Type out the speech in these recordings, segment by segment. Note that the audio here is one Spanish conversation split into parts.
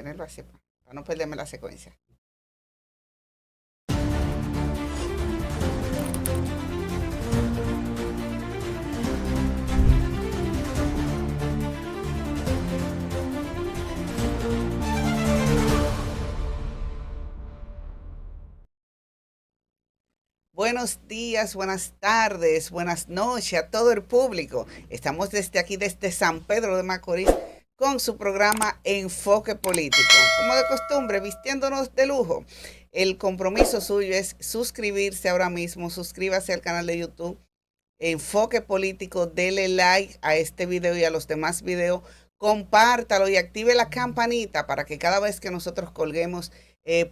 ponerlo así, para no perderme la secuencia. Buenos días, buenas tardes, buenas noches a todo el público. Estamos desde aquí, desde San Pedro de Macorís, con su programa Enfoque Político. Como de costumbre, vistiéndonos de lujo. El compromiso suyo es suscribirse ahora mismo, suscríbase al canal de YouTube Enfoque Político, dele like a este video y a los demás videos, compártalo y active la campanita para que cada vez que nosotros colguemos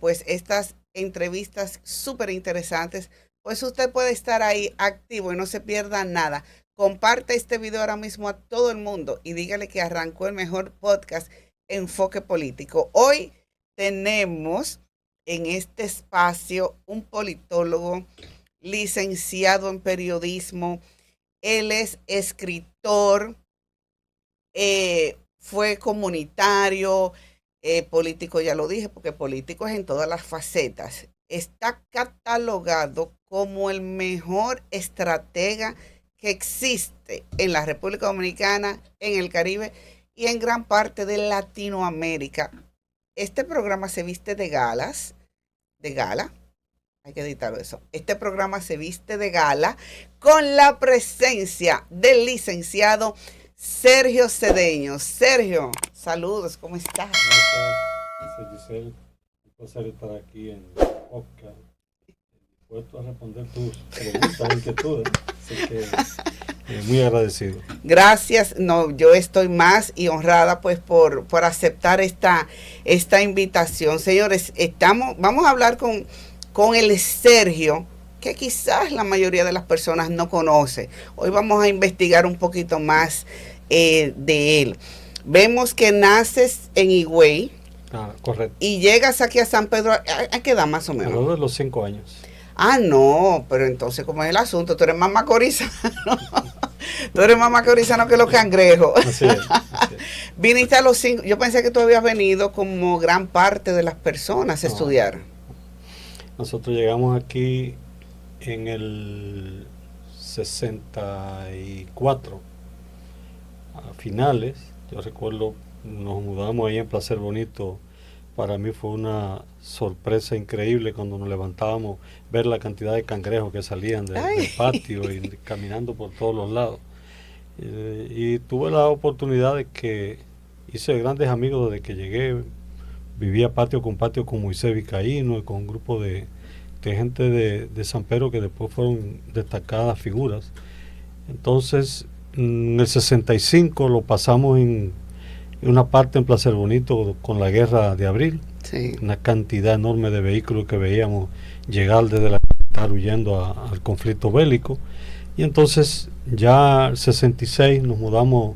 pues estas entrevistas súper interesantes, pues usted puede estar ahí activo y no se pierda nada. Comparte este video ahora mismo a todo el mundo y dígale que arrancó el mejor podcast Enfoque Político. Hoy tenemos en este espacio un politólogo, licenciado en periodismo. Él es escritor, fue comunitario, político, ya lo dije, porque político es en todas las facetas. Está catalogado como el mejor estratega que existe en la República Dominicana, en el Caribe y en gran parte de Latinoamérica. Este programa se viste de gala, hay que editar eso. Este programa se viste de gala con la presencia del licenciado Sergio Cedeño. Sergio, saludos, ¿cómo estás? Gracias, Giselle. Un placer estar aquí en Oscar, dispuesto a responder tus preguntas e inquietudes. Así que muy agradecido. Gracias. No, yo estoy más y honrada pues por aceptar esta invitación. Señores, vamos a hablar con el Sergio, que quizás la mayoría de las personas no conoce. Hoy vamos a investigar un poquito más de él. Vemos que naces en Higüey. Correcto. Y llegas aquí a San Pedro, ¿a qué edad más o menos? Alrededor de los 5 años. Ah, no, pero entonces, ¿cómo es el asunto? Tú eres más macorizano. Tú eres más macorizano que los cangrejos. Así es. Viniste a los 5. Yo pensé que tú habías venido como gran parte de las personas a estudiar. Nosotros llegamos aquí en el 64, a finales. Yo recuerdo, nos mudamos ahí en Placer Bonito. Para mí fue una sorpresa increíble cuando nos levantábamos, ver la cantidad de cangrejos que salían del patio y caminando por todos los lados. Y tuve la oportunidad de que hice grandes amigos desde que llegué. Vivía patio con Moisés Vizcaíno y con un grupo de gente de San Pedro que después fueron destacadas figuras. Entonces, en el 65 lo pasamos en una parte en Placer Bonito con la guerra de abril. Sí. Una cantidad enorme de vehículos que veíamos llegar desde la capital huyendo al conflicto bélico. Y entonces ya el 66 nos mudamos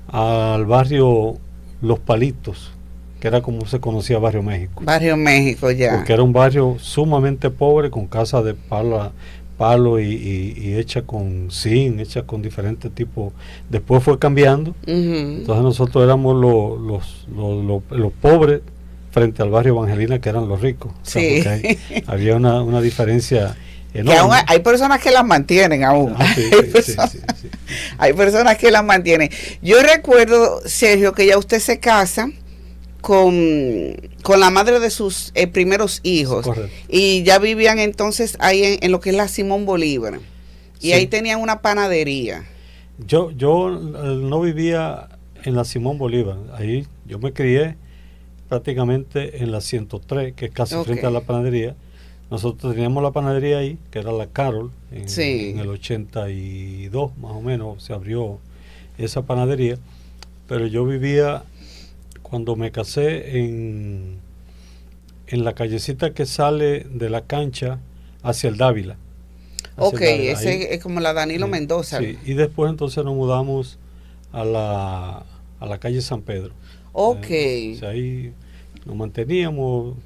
al barrio Los Palitos, que era como se conocía Barrio México. Barrio México, ya. Porque era un barrio sumamente pobre, con casas de palo y hecha con zinc, hecha con diferentes tipos. Después fue cambiando. Entonces nosotros éramos los pobres frente al barrio Evangelina, que eran los ricos. Sí. O sea, había una diferencia enorme. Que aún hay personas que las mantienen aún. Sí. Hay personas que las mantienen. Yo recuerdo, Sergio, que ya usted se casa con la madre de sus primeros hijos. Correcto. Y ya vivían entonces ahí en lo que es la Simón Bolívar. Y ahí tenían una panadería. Yo no vivía en la Simón Bolívar. Ahí yo me crié prácticamente en la 103, que es casi frente a la panadería. Nosotros teníamos la panadería ahí, que era la Carol, en el 82 más o menos se abrió esa panadería. Pero yo vivía, cuando me casé, en la callecita que sale de la cancha hacia el Dávila. Ese es como la Danilo Mendoza. Sí, y después entonces nos mudamos a la calle San Pedro. Ok. Ahí nos manteníamos,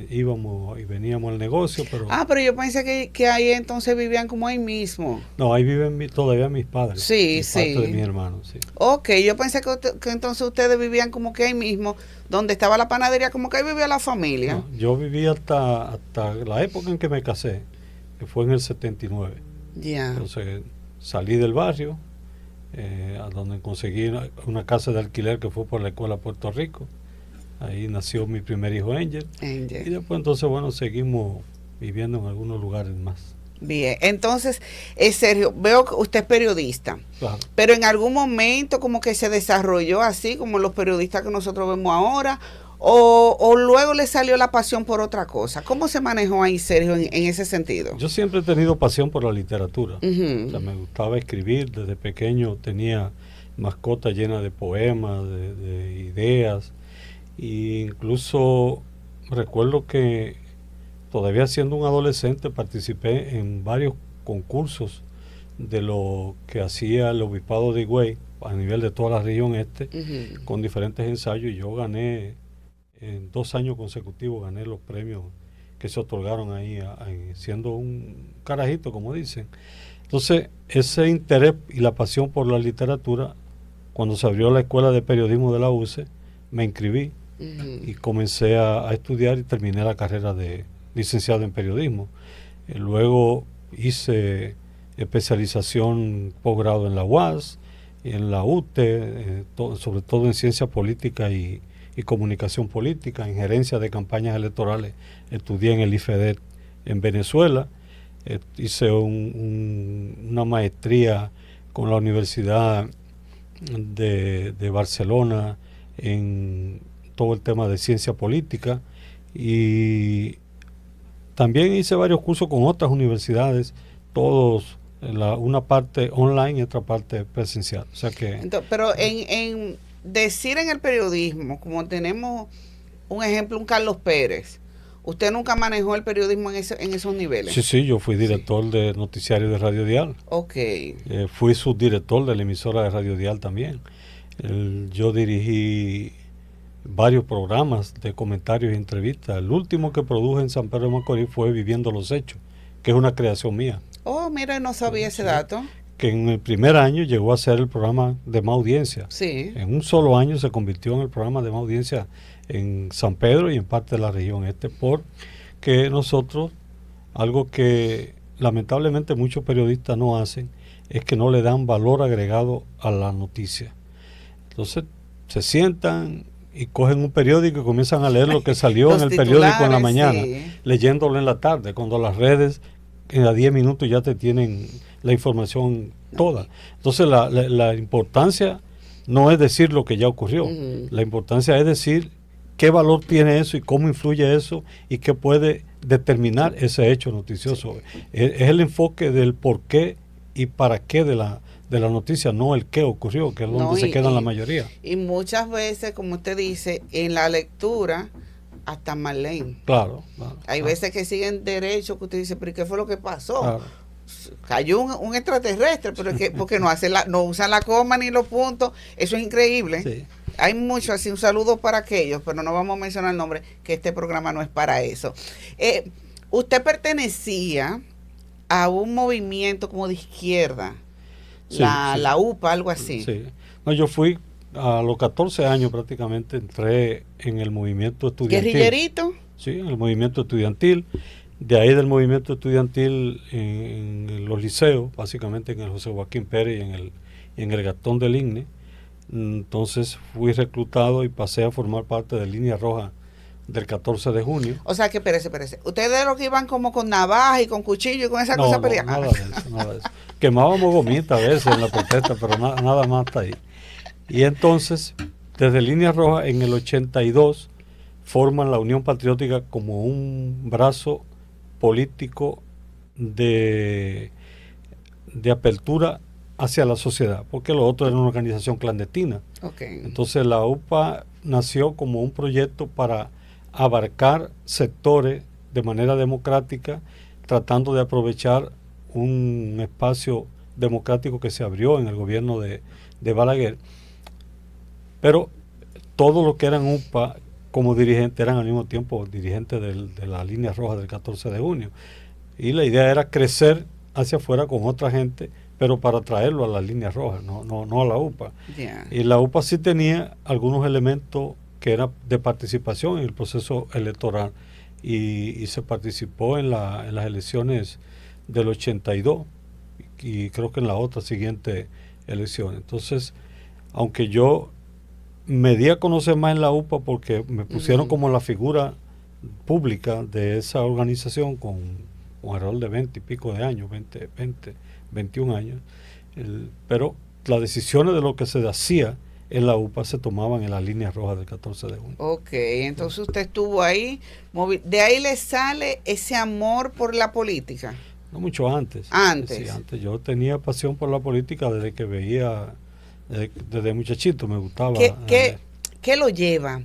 íbamos y veníamos al negocio, pero... Pero yo pensé que ahí entonces vivían como ahí mismo. No, ahí viven todavía mis padres. Sí, Parte de sí. mis hermanos, sí. Ok, yo pensé que entonces ustedes vivían como que ahí mismo, donde estaba la panadería, como que ahí vivía la familia. No, yo viví hasta la época en que me casé, que fue en el 79. Ya. Entonces salí del barrio, a donde conseguí una casa de alquiler que fue por la escuela Puerto Rico. Ahí nació mi primer hijo Angel. Y después entonces, bueno, seguimos viviendo en algunos lugares más. Bien, entonces, Sergio, veo que usted es periodista, Claro. pero en algún momento como que se desarrolló así como los periodistas que nosotros vemos ahora, o luego le salió la pasión por otra cosa. ¿Cómo se manejó ahí, Sergio, en ese sentido? Yo siempre he tenido pasión por la literatura. Uh-huh. O sea, me gustaba escribir. Desde pequeño tenía mascotas llenas de poemas, de ideas. E incluso recuerdo que todavía siendo un adolescente participé en varios concursos de lo que hacía el obispado de Higüey a nivel de toda la región este, Uh-huh. con diferentes ensayos, y yo gané en 2 años consecutivos, gané los premios que se otorgaron ahí, siendo un carajito, como dicen. Entonces, ese interés y la pasión por la literatura, cuando se abrió la escuela de periodismo de la UCE, me inscribí. Uh-huh. Y comencé a estudiar y terminé la carrera de licenciado en periodismo. Luego hice especialización posgrado en la UAS, en la UTE, sobre todo en ciencia política y comunicación política, en gerencia de campañas electorales. Estudié en el IFEDET en Venezuela. Hice una maestría con la Universidad de Barcelona en todo el tema de ciencia política, y también hice varios cursos con otras universidades, todos una parte online y otra parte presencial. O sea que... Entonces, pero en decir en el periodismo, como tenemos un ejemplo, un Carlos Pérez, ¿usted nunca manejó el periodismo en esos niveles? Sí, yo fui director de noticiario de Radio Dial. Ok. Fui subdirector de la emisora de Radio Dial también. Yo dirigí varios programas de comentarios y entrevistas. El último que produje en San Pedro de Macorís fue Viviendo los Hechos, que es una creación mía. Oh, mira, no sabía ese dato. Que en el primer año llegó a ser el programa de más audiencia. Sí. En un solo año se convirtió en el programa de más audiencia en San Pedro y en parte de la región este, porque nosotros, algo que lamentablemente muchos periodistas no hacen, es que no le dan valor agregado a la noticia. Entonces se sientan y cogen un periódico y comienzan a leer lo que salió en el periódico en la mañana, sí, leyéndolo en la tarde, cuando las redes a 10 minutos ya te tienen la información toda. Entonces la importancia no es decir lo que ya ocurrió, la importancia es decir qué valor tiene eso y cómo influye eso y qué puede determinar ese hecho noticioso. Es el enfoque del por qué y para qué de la noticia, no el qué ocurrió, que es donde se quedan la mayoría. Y muchas veces, como usted dice, en la lectura hasta mal leen. Claro. Hay veces que siguen derecho, que usted dice, pero ¿qué fue lo que pasó? Claro. Cayó un extraterrestre, pero es que porque no usan la coma ni los puntos. Eso es increíble. Sí. Hay mucho así, un saludo para aquellos, pero no vamos a mencionar el nombre, que este programa no es para eso. Usted pertenecía a un movimiento como de izquierda, sí. La UPA, algo así. Sí. No, yo fui a los 14 años prácticamente, entré en el movimiento estudiantil. ¿Guerrillerito? Sí, en el movimiento estudiantil. De ahí del movimiento estudiantil en los liceos, básicamente en el José Joaquín Pérez y en el Gastón del Igne. Entonces fui reclutado y pasé a formar parte de Línea Roja del 14 de junio. O sea que, espérese. Ustedes de los que iban como con navaja y con cuchillo y con esa cosa peleando. Nada de eso. Quemábamos gomita a veces en la protesta, pero nada más hasta ahí. Y entonces, desde Línea Roja, en el 82, forman la Unión Patriótica como un brazo político de apertura hacia la sociedad, porque lo otro era una organización clandestina. Okay. Entonces la UPA nació como un proyecto para abarcar sectores de manera democrática, tratando de aprovechar un espacio democrático que se abrió en el gobierno de Balaguer. Pero todo lo que eran UPA como dirigente, eran al mismo tiempo dirigentes de la línea roja del 14 de junio. Y la idea era crecer hacia afuera con otra gente, pero para traerlo a la línea roja, no a la UPA. Yeah. Y la UPA sí tenía algunos elementos que eran de participación en el proceso electoral, y se participó en las elecciones del 82 y creo que en la otra siguiente elección. Entonces, aunque yo me di a conocer más en la UPA porque me pusieron como la figura pública de esa organización con alrededor de 20 y pico de años, 21 años, pero las decisiones de lo que se hacía en la UPA se tomaban en la línea roja del 14 de junio. Ok, entonces usted estuvo ahí, de ahí le sale ese amor por la política. No, mucho antes. Antes. Sí, antes. Yo tenía pasión por la política desde que veía, desde muchachito me gustaba. ¿Qué lo lleva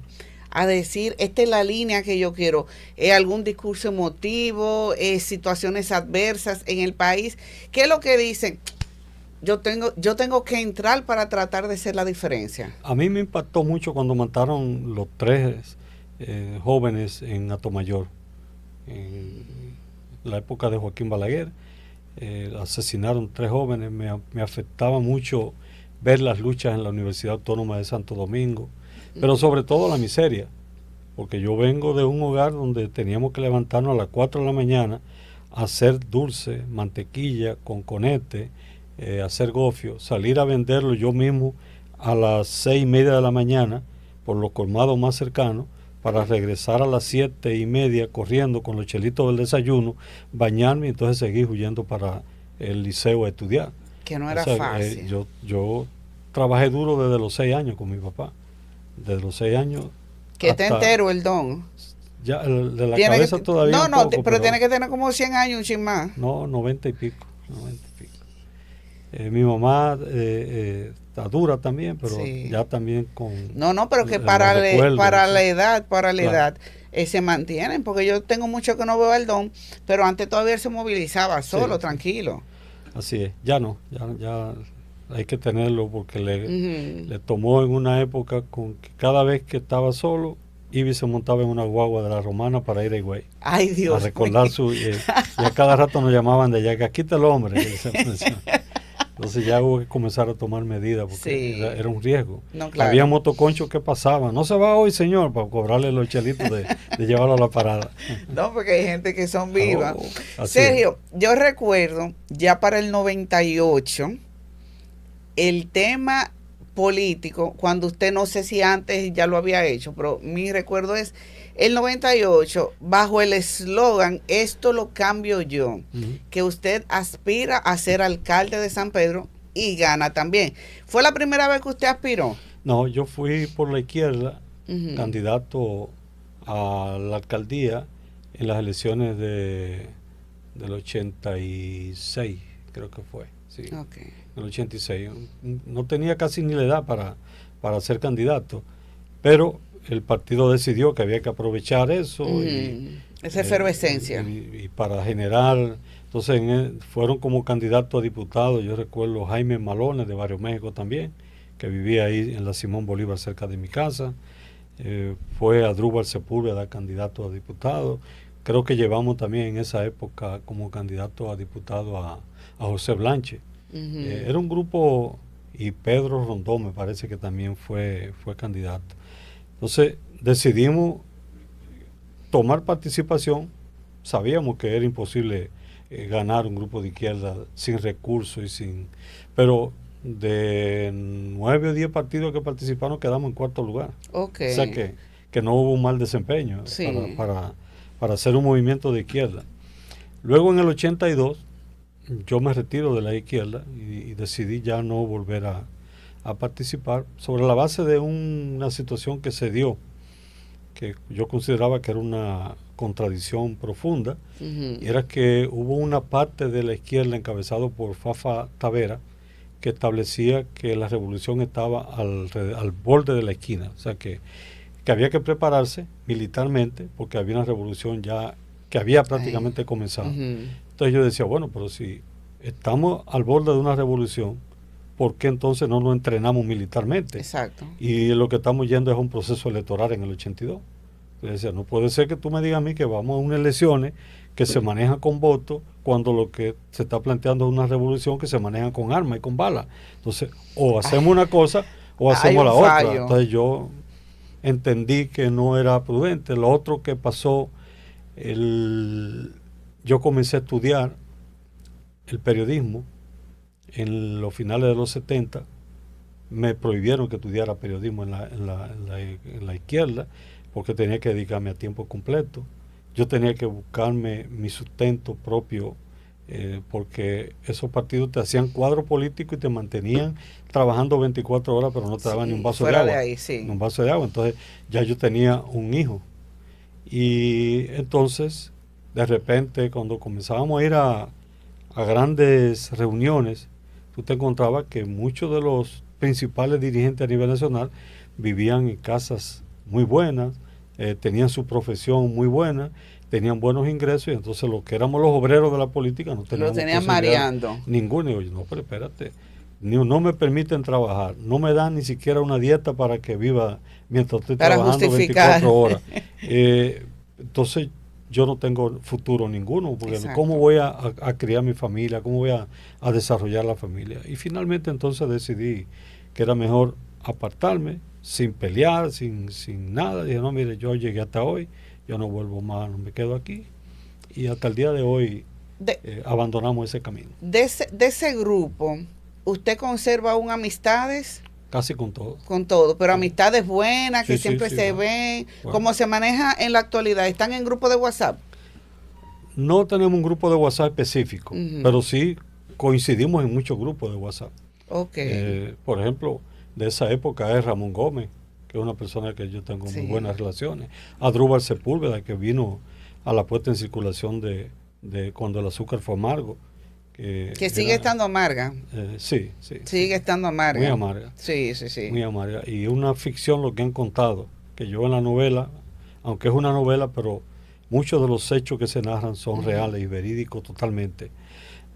a decir, esta es la línea que yo quiero? ¿Algún discurso emotivo? ¿Situaciones adversas en el país? ¿Qué es lo que dicen? Yo tengo que entrar para tratar de hacer la diferencia. A mí me impactó mucho cuando mataron los 3 jóvenes en Atomayor, en la época de Joaquín Balaguer. Asesinaron 3 jóvenes. Me afectaba mucho ver las luchas en la Universidad Autónoma de Santo Domingo, pero sobre todo la miseria, porque yo vengo de un hogar donde teníamos que levantarnos a las 4 de la mañana a hacer dulce, mantequilla, conconete, hacer gofio, salir a venderlo yo mismo a las 6:30 de la mañana por los colmados más cercanos, para regresar a las 7:30 corriendo con los chelitos del desayuno, bañarme y entonces seguir huyendo para el liceo a estudiar. Que no era fácil. Yo trabajé duro desde los 6 años con mi papá. Desde los 6 años. Que está entero el don. Ya, de la cabeza todavía. No, poco, pero tiene que tener como 100 años, un chin más. No, 90 y pico. Mi mamá está dura también, pero sí, ya también con... No, pero que para la edad se mantienen, porque yo tengo mucho que no veo al don, pero antes todavía se movilizaba solo, sí, tranquilo. Así es, ya hay que tenerlo, porque le tomó en una época con que cada vez que estaba solo, Ivy se montaba en una guagua de la Romana para ir a Higüey. Ay, Dios. A recordar y a cada rato nos llamaban de allá, que aquí está el hombre. Entonces ya hubo que comenzar a tomar medidas, porque sí, era un riesgo. No, claro. Había motoconchos que pasaban. No se va hoy, señor, para cobrarle los chelitos de llevarlo a la parada. No, porque hay gente que son vivas. Sergio, yo recuerdo ya para el 98, el tema político, cuando usted, no sé si antes ya lo había hecho, pero mi recuerdo es el 98, bajo el eslogan "esto lo cambio yo", que usted aspira a ser alcalde de San Pedro y gana también. ¿Fue la primera vez que usted aspiró? No, yo fui por la izquierda, candidato a la alcaldía en las elecciones del 86, creo que fue. Sí, okay. En el 86. No tenía casi ni la edad para ser candidato, pero el partido decidió que había que aprovechar eso. Esa efervescencia. Y para generar, entonces fueron como candidatos a diputados. Yo recuerdo Jaime Malones de Barrio México también, que vivía ahí en la Simón Bolívar cerca de mi casa. Fue Adrúbal Sepúlveda candidato a diputado. Creo que llevamos también en esa época como candidato a diputado a José Blanche. Era un grupo, y Pedro Rondón me parece que también fue candidato. Entonces decidimos tomar participación. Sabíamos que era imposible ganar un grupo de izquierda sin recursos pero de 9 o 10 partidos que participaron quedamos en 4º lugar. Okay. O sea que no hubo un mal desempeño, sí, para hacer un movimiento de izquierda. Luego en el 82 yo me retiro de la izquierda y decidí ya no volver a participar, sobre la base de una situación que se dio, que yo consideraba que era una contradicción profunda, y era que hubo una parte de la izquierda encabezado por Fafa Tavera que establecía que la revolución estaba al borde de la esquina, o sea que había que prepararse militarmente porque había una revolución ya que había prácticamente comenzado. Entonces yo decía, bueno, pero si estamos al borde de una revolución, ¿por qué entonces no nos entrenamos militarmente? Exacto. Y lo que estamos yendo es un proceso electoral en el 82. Le decía, no puede ser que tú me digas a mí que vamos a unas elecciones que se manejan con votos cuando lo que se está planteando es una revolución que se maneja con armas y con balas. Entonces, o hacemos una cosa o hacemos la otra. Entonces yo entendí que no era prudente. Lo otro que pasó, yo comencé a estudiar el periodismo en los finales de los 70. Me prohibieron que estudiara periodismo en la izquierda, porque tenía que dedicarme a tiempo completo. Yo tenía que buscarme mi sustento propio, porque esos partidos te hacían cuadro político y te mantenían trabajando 24 horas, pero no te daban ni un vaso de agua. Ni un vaso de agua. Entonces ya yo tenía un hijo. Y entonces, de repente, cuando comenzábamos a ir a grandes reuniones, tú te encontrabas que muchos de los principales dirigentes a nivel nacional vivían en casas muy buenas, tenían su profesión muy buena, tenían buenos ingresos, y entonces los que éramos los obreros de la política no teníamos lo tenían mareando. Ninguno. Y yo, no, pero espérate, no me permiten trabajar, no me dan ni siquiera una dieta para que viva mientras estoy para trabajando justificar. 24 horas. Entonces yo no tengo futuro ninguno, porque Exacto. ¿Cómo voy a criar mi familia? ¿Cómo voy a desarrollar la familia? Y finalmente entonces decidí que era mejor apartarme, sin pelear, sin nada. Dije, no, mire, yo llegué hasta hoy, yo no vuelvo más, no me quedo aquí. Y hasta el día de hoy abandonamos ese camino. De ese grupo, ¿usted conserva aún amistades? Casi con todo. Con todo, pero amistades buenas, que sí, siempre sí, se ven. Bueno. ¿Cómo se maneja en la actualidad? ¿Están en grupo de WhatsApp? No tenemos un grupo de WhatsApp específico, pero sí coincidimos en muchos grupos de WhatsApp. Okay. Por ejemplo, de esa época es Ramón Gómez, que es una persona que yo tengo muy buenas relaciones. Adrúbal Sepúlveda, que vino a la puesta en circulación de cuando el azúcar fue amargo. Que sigue estando amarga. Sí. Sigue estando amarga. Muy amarga. Sí. Muy amarga. Y una ficción lo que han contado, que yo en la novela, aunque es una novela, pero muchos de los hechos que se narran son reales y verídicos totalmente.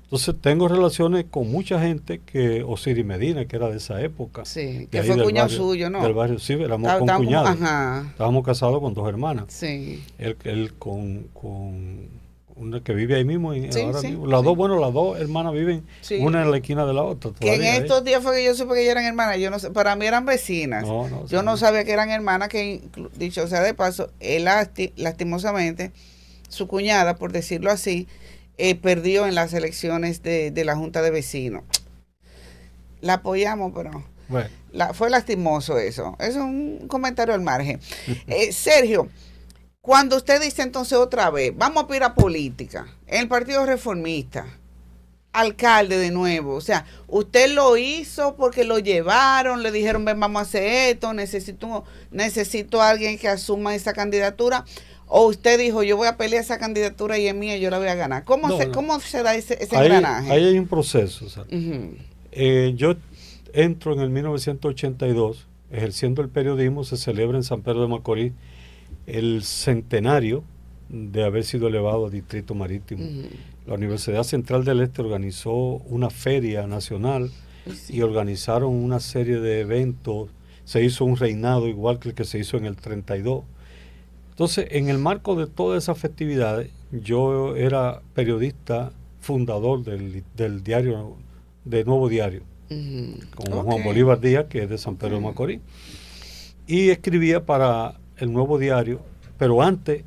Entonces tengo relaciones con mucha gente, que Osiris Medina, que era de esa época. Sí, que fue cuñado suyo, ¿no? Del barrio, sí, éramos concuñados. Ajá. Estábamos casados con 2 hermanas. Sí. Él con una que vive ahí mismo. Mismo. Las dos hermanas viven una en la esquina de la otra. Que en estos días fue que yo supe que ellas eran hermanas. Yo no sé, para mí eran vecinas. Yo no sabía que eran hermanas, que dicho sea de paso, él lastimosamente, su cuñada, por decirlo así, perdió en las elecciones de la Junta de Vecinos. La apoyamos, pero bueno. Fue lastimoso eso. Eso es un comentario al margen. Sergio, cuando usted dice entonces otra vez, vamos a ir a política, en el Partido Reformista, alcalde de nuevo, o sea, usted lo hizo porque lo llevaron, le dijeron, ven, vamos a hacer esto, necesito a alguien que asuma esa candidatura, o usted dijo, yo voy a pelear esa candidatura y es mía, yo la voy a ganar. ¿Cómo se da ese engranaje? Ahí hay un proceso. O sea, yo entro en el 1982, ejerciendo el periodismo. Se celebra en San Pedro de Macorís el centenario de haber sido elevado a distrito marítimo. La Universidad Central del Este organizó una feria nacional y organizaron una serie de eventos. Se hizo un reinado igual que el que se hizo en el 32. Entonces, en el marco de todas esas festividades, yo era periodista fundador del diario, de Nuevo Diario, con Juan Bolívar Díaz, que es de San Pedro de Macorís, y escribía para el Nuevo Diario, pero antes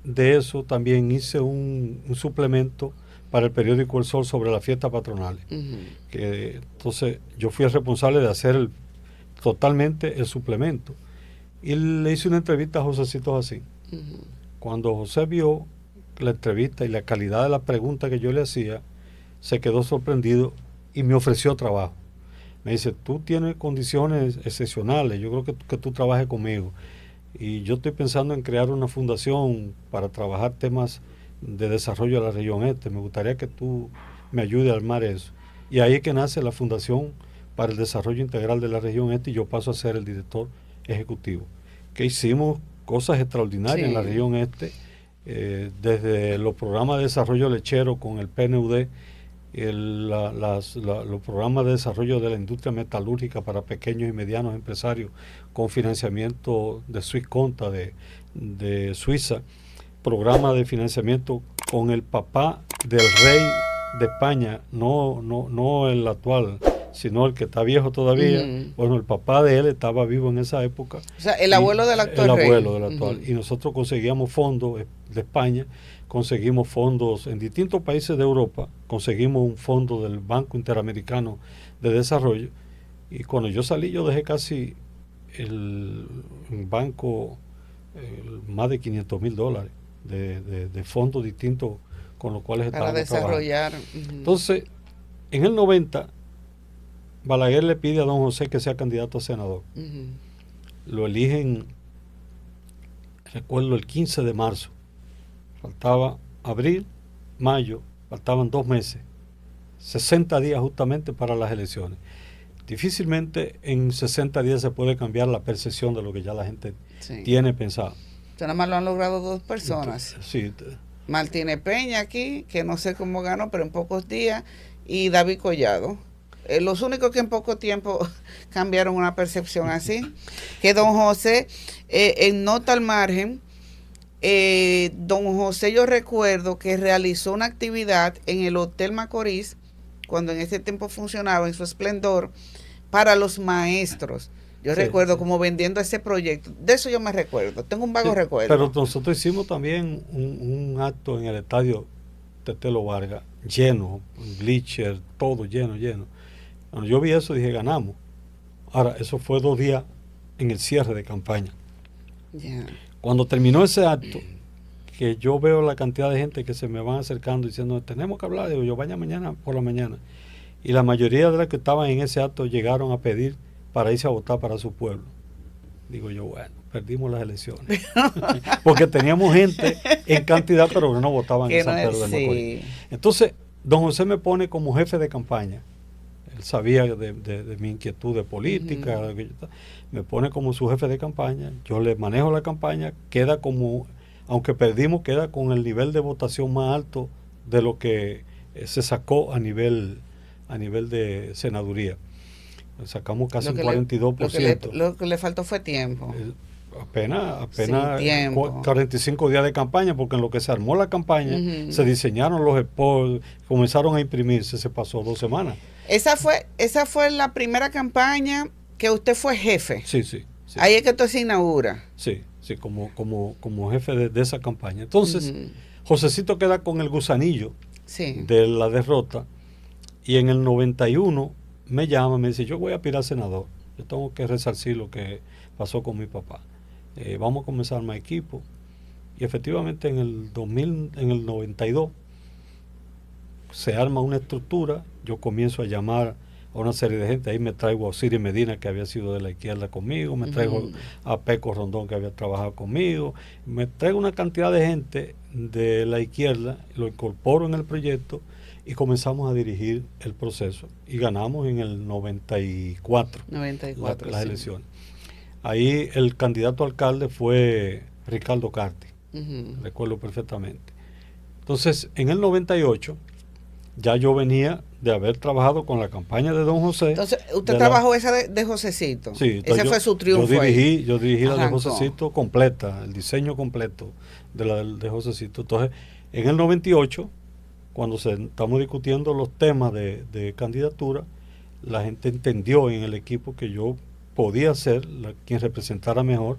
de eso también hice un suplemento para el periódico El Sol sobre las fiestas patronales. Entonces yo fui el responsable de hacer totalmente el suplemento, y le hice una entrevista a Josecito Jacín. Cuando José vio la entrevista y la calidad de la pregunta que yo le hacía, se quedó sorprendido y me ofreció trabajo. Me dice, tú tienes condiciones excepcionales, yo creo que tú trabajes conmigo. Y yo estoy pensando en crear una fundación para trabajar temas de desarrollo de la región este. Me gustaría que tú me ayudes a armar eso. Y ahí es que nace la Fundación para el Desarrollo Integral de la Región Este, y yo paso a ser el director ejecutivo. Que hicimos cosas extraordinarias en la región este, desde los programas de desarrollo lechero con el PNUD, los programas de desarrollo de la industria metalúrgica para pequeños y medianos empresarios con financiamiento de Swissconta de Suiza, programa de financiamiento con el papá del rey de España, no el actual, sino el que está viejo todavía. Bueno, el papá de él estaba vivo en esa época. O sea, el abuelo del actual rey. El abuelo del actual. Y nosotros conseguíamos fondos de España, conseguimos fondos en distintos países de Europa, conseguimos un fondo del Banco Interamericano de Desarrollo, y cuando yo salí yo dejé casi el banco más de $500,000 de fondos distintos con los cuales para estábamos desarrollar. trabajando. Entonces, en el 90, Balaguer le pide a don José que sea candidato a senador. Lo eligen, recuerdo, el 15 de marzo. Faltaba abril, mayo, faltaban 2 meses, 60 días justamente para las elecciones. Difícilmente en 60 días se puede cambiar la percepción de lo que ya la gente tiene pensado. Nada más lo han logrado 2 personas. Sí. Martínez Peña aquí, que no sé cómo ganó, pero en pocos días, y David Collado. Los únicos que en poco tiempo cambiaron una percepción así. Que don José, en nota al margen, don José, yo recuerdo que realizó una actividad en el Hotel Macorís, cuando en ese tiempo funcionaba en su esplendor, para los maestros. Yo recuerdo como vendiendo ese proyecto. De eso yo me recuerdo. Tengo un vago recuerdo. Pero nosotros hicimos también un acto en el estadio Tetelo Vargas, lleno, bleacher, todo lleno. Cuando yo vi eso dije, ganamos. Ahora, eso fue 2 días en el cierre de campaña. Cuando terminó ese acto, que yo veo la cantidad de gente que se me van acercando diciendo, tenemos que hablar, digo yo, vaya mañana por la mañana. Y la mayoría de las que estaban en ese acto llegaron a pedir para irse a votar para su pueblo. Digo yo, bueno, perdimos las elecciones. Porque teníamos gente en cantidad, pero que no votaban en San Pedro de Macorís. Entonces, don José me pone como jefe de campaña. Él sabía de mi inquietud de política. Me pone como su jefe de campaña. Yo le manejo la campaña. Queda como, aunque perdimos, queda con el nivel de votación más alto de lo que se sacó a nivel de senaduría. Sacamos casi un 42%. Lo que le faltó fue tiempo. Apenas tiempo. 45 días de campaña, porque en lo que se armó la campaña, se diseñaron los spots, comenzaron a imprimirse, se pasó 2 semanas. Esa fue la primera campaña que usted fue jefe. Sí. Ahí es que esto se inaugura. Sí, como jefe de esa campaña. Entonces, Josecito queda con el gusanillo de la derrota, y en el 91 me llama, me dice, yo voy a aspirar a senador, yo tengo que resarcir lo que pasó con mi papá, vamos a comenzar más equipo. Y efectivamente en el 92 se arma una estructura, yo comienzo a llamar a una serie de gente, ahí me traigo a Osiris Medina, que había sido de la izquierda conmigo, me traigo a Peco Rondón, que había trabajado conmigo, me traigo una cantidad de gente de la izquierda, lo incorporo en el proyecto, y comenzamos a dirigir el proceso y ganamos en el 94 las elecciones. Ahí el candidato a alcalde fue Ricardo Carti, recuerdo perfectamente. Entonces, en el 98 ya yo venía de haber trabajado con la campaña de don José. Entonces, ¿usted trabajó esa de Josecito? Sí. Ese fue su triunfo. Yo dirigí la de Josecito completa, el diseño completo de la de Josecito. Entonces, en el 98, cuando estamos discutiendo los temas de candidatura, la gente entendió en el equipo que yo podía ser quien representara mejor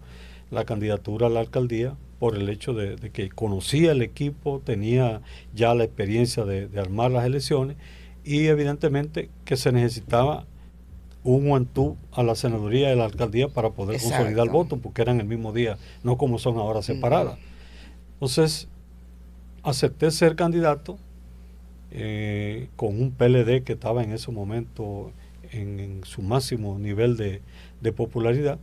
la candidatura a la alcaldía, por el hecho de que conocía el equipo, tenía ya la experiencia de armar las elecciones, y evidentemente que se necesitaba un guantú a la senaduría y a la alcaldía para poder consolidar el voto, porque eran el mismo día, no como son ahora separadas. Entonces, acepté ser candidato con un PLD que estaba en ese momento en su máximo nivel de popularidad,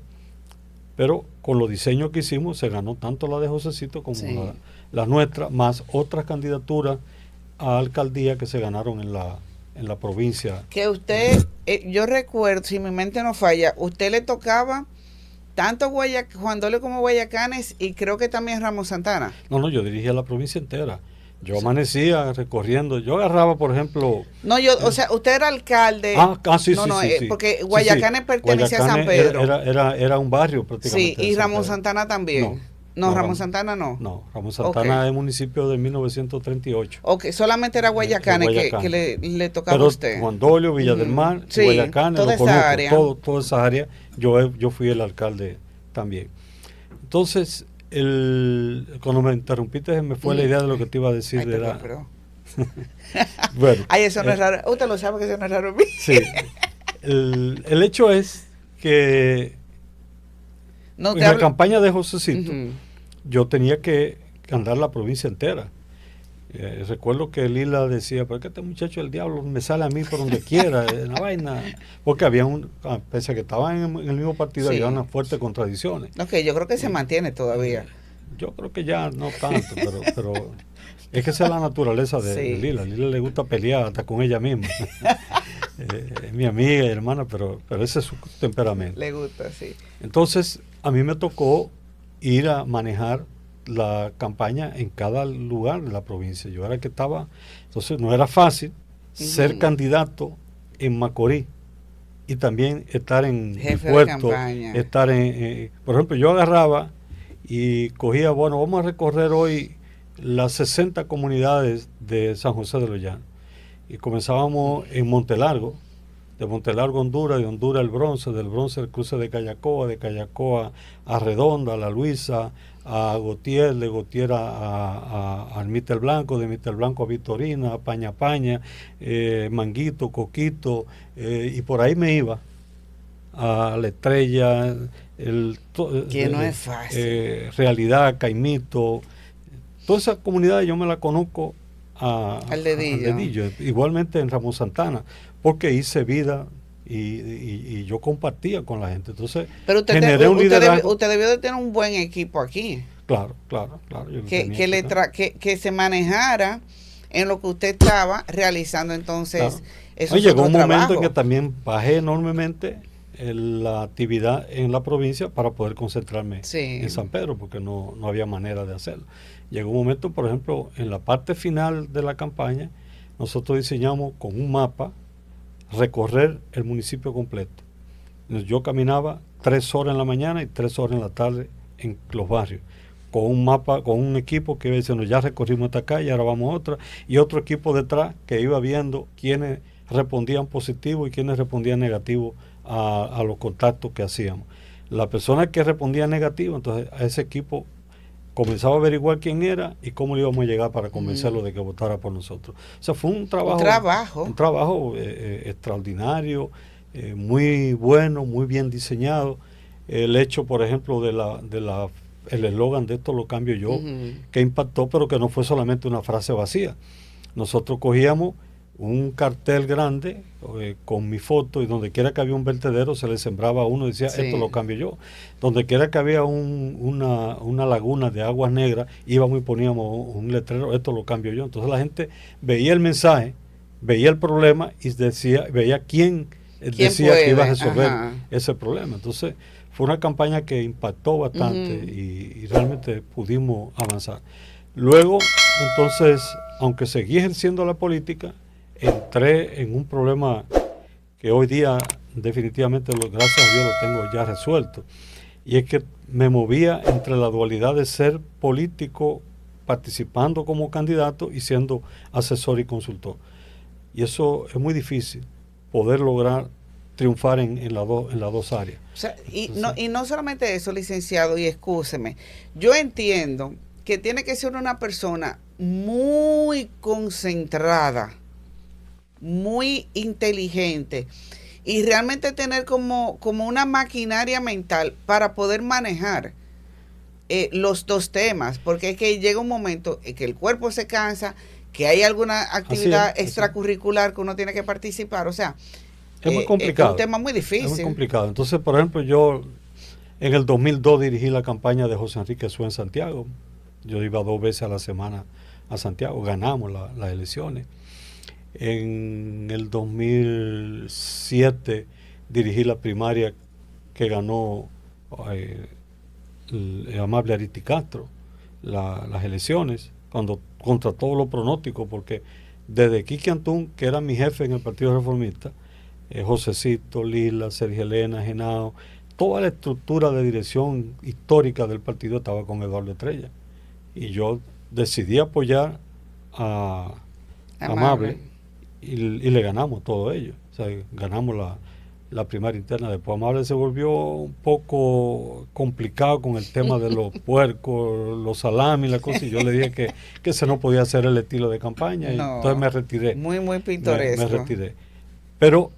pero con los diseños que hicimos se ganó tanto la de Josecito como la nuestra, más otras candidaturas a alcaldía que se ganaron en la provincia. Que usted, yo recuerdo, si mi mente no falla, usted le tocaba tanto Juan Dolio como Guayacanes, y creo que también Ramos Santana. No, yo dirigía la provincia entera. Yo amanecía recorriendo, yo agarraba, por ejemplo... No, o sea, usted era alcalde. Sí, no, sí, no, sí, sí. porque Guayacanes pertenece a San Pedro. Era un barrio Sí, prácticamente y de San Ramón Pedro. Santana también. No, Ramón Santana no. No, Ramón Santana Ok. es municipio de 1938. Ok, solamente era Guayacanes que Guayacanes. le tocaba a Pero usted. Juan Dolio, Villa del Mar, Sí, Guayacanes, toda lo esa conozco, área. toda esa área. Yo fui el alcalde también. Entonces, cuando me interrumpiste, se me fue la idea de lo que te iba a decir. Ay, perdón, perdón. Bueno. Ay, eso no es raro. Usted lo sabe que eso no es raro en mí. Sí. El hecho es que No en te la hablo. campaña de Josecito, Ujú. yo tenía que andar la provincia entera. Recuerdo que Lila decía, pero que este muchacho del diablo me sale a mí por donde quiera, la vaina, porque pese a que estaban en el mismo partido, Sí. había unas fuertes contradicciones. Ok, yo creo que se mantiene todavía. Yo creo que ya no tanto, pero es que esa es la naturaleza de Lila. A Lila le gusta pelear hasta con ella misma. Es mi amiga y hermana, pero ese es su temperamento. Le gusta, sí. Entonces, a mí me tocó ir a manejar la campaña en cada lugar de la provincia. Yo era el que estaba, entonces no era fácil ser candidato en Macorís y también estar en Jefe Puerto, de campaña. estar por ejemplo, yo agarraba y cogía, bueno, vamos a recorrer hoy las 60 comunidades de San José de los Llanos. Y comenzábamos en Montelargo, de Montelargo, Honduras, de Honduras el Bronce, del Bronce el cruce de Callacoa a Redonda, a La Luisa, a Gautier, de Gautier a Mitel Blanco, de Mitel Blanco a Vitorina, a Paña Paña, Manguito, Coquito, y por ahí me iba a La Estrella, que no es fácil. Realidad, Caimito, todas esas comunidades yo me las conozco al dedillo. Igualmente en Ramón Santana, porque hice vida y yo compartía con la gente. Entonces, pero generé un liderazgo. Usted debió de tener un buen equipo aquí. Claro. Que se manejara en lo que usted estaba realizando entonces. Claro. Llegó un momento en que también bajé enormemente la actividad en la provincia para poder concentrarme en San Pedro, porque no había manera de hacerlo. Llegó un momento, por ejemplo, en la parte final de la campaña, nosotros diseñamos con un mapa recorrer el municipio completo. Yo caminaba 3 horas en la mañana y 3 horas en la tarde en los barrios, con un mapa, con un equipo que iba diciendo, ya recorrimos esta calle, ahora vamos a otra, y otro equipo detrás que iba viendo quiénes respondían positivo y quiénes respondían negativo a los contactos que hacíamos. La persona que respondía negativo, entonces a ese equipo comenzaba a averiguar quién era y cómo le íbamos a llegar para convencerlo de que votara por nosotros. O sea, fue un trabajo extraordinario, muy bueno, muy bien diseñado. El hecho, por ejemplo, el eslogan de esto lo cambio yo, que impactó, pero que no fue solamente una frase vacía. Nosotros cogíamos un cartel grande con mi foto y donde quiera que había un vertedero se le sembraba a uno y decía, esto lo cambio yo. Donde quiera que había una laguna de aguas negras, íbamos y poníamos un letrero, esto lo cambio yo. Entonces la gente veía el mensaje, veía el problema y veía quién decía que iba a resolver ese problema. Entonces fue una campaña que impactó bastante y realmente pudimos avanzar. Luego, entonces, aunque seguí ejerciendo la política, entré en un problema que hoy día definitivamente, gracias a Dios, lo tengo ya resuelto. Y es que me movía entre la dualidad de ser político, participando como candidato y siendo asesor y consultor. Y eso es muy difícil, poder lograr triunfar en las dos áreas. O sea, y no solamente eso, licenciado, y excúseme, yo entiendo que tiene que ser una persona muy concentrada, muy inteligente y realmente tener como una maquinaria mental para poder manejar los dos temas, porque es que llega un momento en que el cuerpo se cansa, que hay alguna actividad extracurricular que uno tiene que participar, o sea, es muy complicado. Es un tema muy difícil. Es muy complicado. Entonces, por ejemplo, yo en el 2002 dirigí la campaña de José Enrique Suárez en Santiago. Yo iba 2 veces a la semana a Santiago, ganamos las elecciones. En el 2007 dirigí la primaria que ganó el amable Ariti Castro, las elecciones. contra todos los pronósticos, porque desde Quique Antún, que era mi jefe en el Partido Reformista, Josecito, Lila, Sergio Elena, Genao, toda la estructura de dirección histórica del partido estaba con Eduardo Estrella. Y yo decidí apoyar a Amable y le ganamos todo ello. O sea, ganamos la primaria interna. Después Amable se volvió un poco complicado con el tema de los puercos, los salamis, la cosa, y yo le dije que ese no podía ser el estilo de campaña, y entonces me retiré. Muy pintoresco. Me retiré. Pero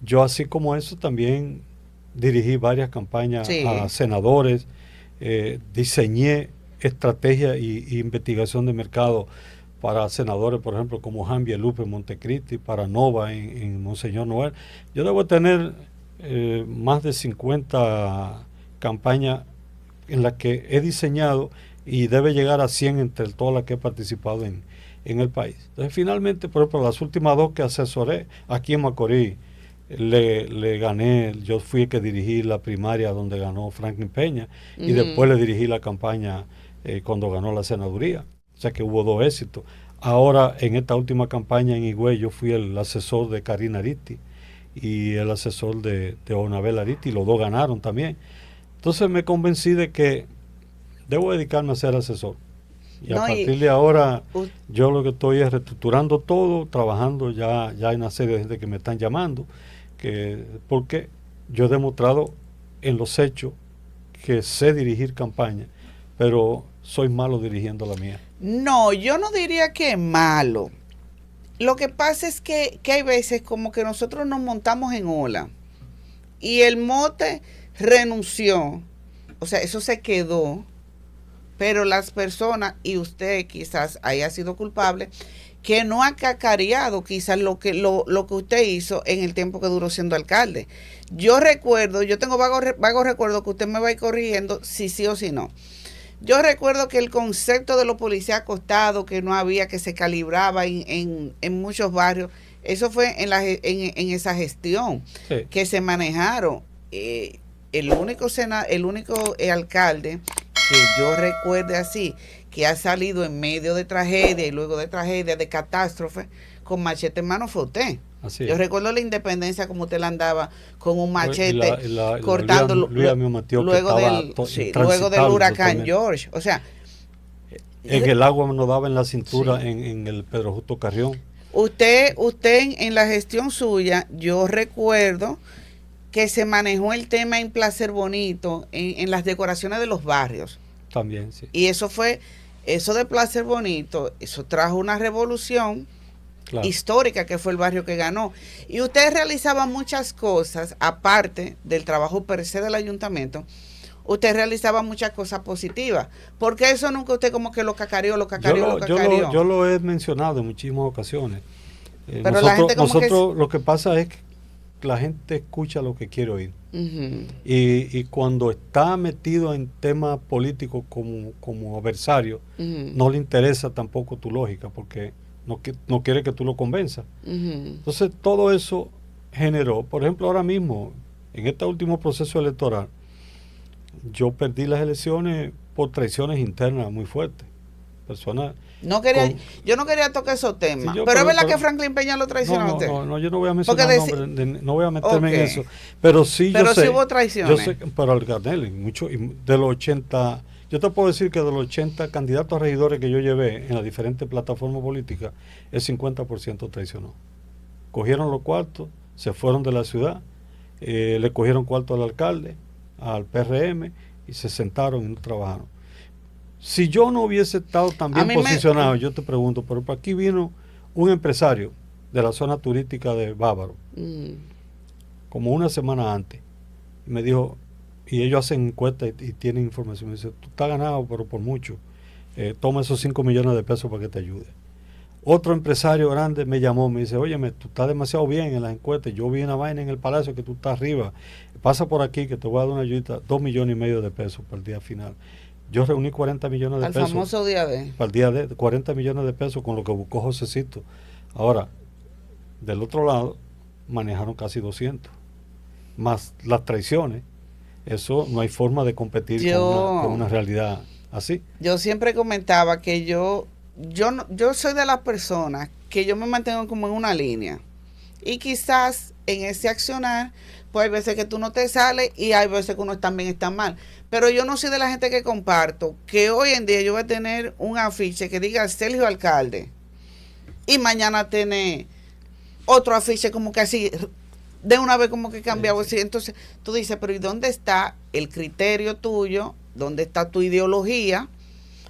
yo, así como eso, también dirigí varias campañas a senadores, diseñé estrategia y investigación de mercado para senadores, por ejemplo, como Javier Lupe Montecristi, para Nova en Monseñor Noel. Yo debo tener más de 50 campañas en las que he diseñado, y debe llegar a 100 entre todas las que he participado en el país. Entonces, finalmente, por ejemplo, las últimas dos que asesoré aquí en Macorís, le gané. Yo fui el que dirigí la primaria donde ganó Franklin Peña, y después le dirigí la campaña cuando ganó la senaduría. O sea que hubo dos éxitos. Ahora, en esta última campaña en Higüey, yo fui el asesor de Karina Aristi y el asesor de Onabel Aristi, y los dos ganaron también. Entonces me convencí de que debo dedicarme a ser asesor. Y a partir de ahora, yo lo que estoy es reestructurando todo, trabajando. Ya hay una serie de gente que me están llamando, porque yo he demostrado en los hechos que sé dirigir campaña, pero soy malo dirigiendo la mía. No, yo no diría que es malo. Lo que pasa es que hay veces como que nosotros nos montamos en ola y el mote renunció, o sea, eso se quedó, pero las personas, y usted quizás haya sido culpable, que no ha cacareado quizás lo que usted hizo en el tiempo que duró siendo alcalde. Yo recuerdo, yo tengo vago recuerdo, que usted me va a ir corrigiendo si sí o si no. Yo recuerdo que el concepto de los policías acostados, que no había, que se calibraba en muchos barrios, eso fue en esa gestión que se manejaron. El único alcalde que yo recuerde así, que ha salido en medio de tragedia y luego de tragedia, de catástrofe, con machete en mano fue usted. Yo recuerdo la Independencia como usted la andaba con un machete cortando luego del huracán George. O sea, en el agua me no daba en la cintura en el Pedro Justo Carrión. Usted en la gestión suya, yo recuerdo que se manejó el tema en Placer Bonito, en las decoraciones de los barrios. También, sí. Y eso de Placer Bonito, eso trajo una revolución histórica, que fue el barrio que ganó. Y usted realizaba muchas cosas, aparte del trabajo per se del ayuntamiento, usted realizaba muchas cosas positivas. Porque eso nunca usted como que lo cacareó. Yo lo he mencionado en muchísimas ocasiones. Pero nosotros lo que pasa es que la gente escucha lo que quiere oír. Y cuando está metido en temas políticos como adversario, no le interesa tampoco tu lógica, porque no quiere que tú lo convenzas. Entonces todo eso generó, por ejemplo, ahora mismo, en este último proceso electoral, yo perdí las elecciones por traiciones internas muy fuertes. Personas yo no quería tocar esos temas, pero es verdad que Franklin Peña lo traicionó a usted. No, yo no voy a mencionar nombres, no voy a meterme en eso, pero sí hubo traiciones. Yo sé, pero al Garnel, de los 80, yo te puedo decir que de los 80 candidatos a regidores que yo llevé en las diferentes plataformas políticas, el 50% traicionó. Cogieron los cuartos, se fueron de la ciudad, le cogieron cuartos al alcalde, al PRM, y se sentaron y no trabajaron. Si yo no hubiese estado tan bien posicionado, yo te pregunto, pero por aquí vino un empresario de la zona turística de Bávaro, como una semana antes, y me dijo, y ellos hacen encuestas y tienen información, me dice, tú estás ganado, pero por mucho, toma esos 5 millones de pesos para que te ayude. Otro empresario grande me llamó, me dice, óyeme, tú estás demasiado bien en las encuestas, yo vi una vaina en el Palacio que tú estás arriba, pasa por aquí que te voy a dar una ayudita, 2,5 millones de pesos para el día final. Yo reuní 40 millones de pesos. Al famoso día D. Para el día D, 40 millones de pesos con lo que buscó Josecito. Ahora, del otro lado, manejaron casi 200. Más las traiciones. Eso no hay forma de competir con una realidad así. Yo siempre comentaba que yo soy de las personas que yo me mantengo como en una línea. Y quizás en ese accionar, pues hay veces que tú no te sales y hay veces que uno también está mal. Pero yo no soy de la gente que comparto que hoy en día yo voy a tener un afiche que diga Sergio Alcalde y mañana tener otro afiche como que así, de una vez como que cambiado así. Entonces tú dices, pero ¿y dónde está el criterio tuyo? ¿Dónde está tu ideología?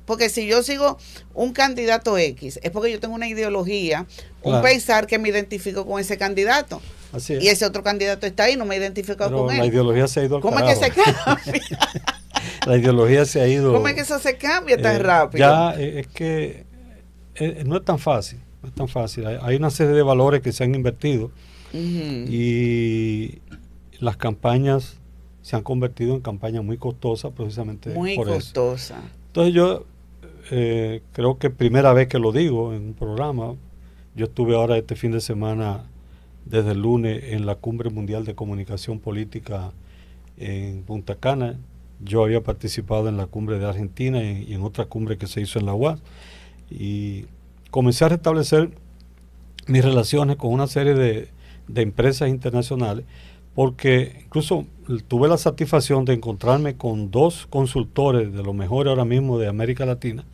Porque si yo sigo un candidato X, es porque yo tengo una ideología, Claro. un pensar que me identifico con ese candidato. Así es. Y ese otro candidato está ahí, no me identifico Pero con la él. ideología se ha ido al ¿Cómo carajo. es que se cambia? La ideología se ha ido. ¿Cómo es que eso se cambia tan rápido? Ya es que no es tan fácil, no es tan fácil. Hay una serie de valores que se han invertido y las campañas se han convertido en campañas muy costosas precisamente muy por costosa. eso. Entonces yo creo que primera vez que lo digo en un programa. Yo estuve ahora este fin de semana, desde el lunes, en la Cumbre Mundial de Comunicación Política en Punta Cana. Yo había participado en la cumbre de Argentina y en otra cumbre que se hizo en la UAS. Y comencé a restablecer mis relaciones con una serie de empresas internacionales, porque incluso tuve la satisfacción de encontrarme con 2 consultores de los mejores ahora mismo de América Latina,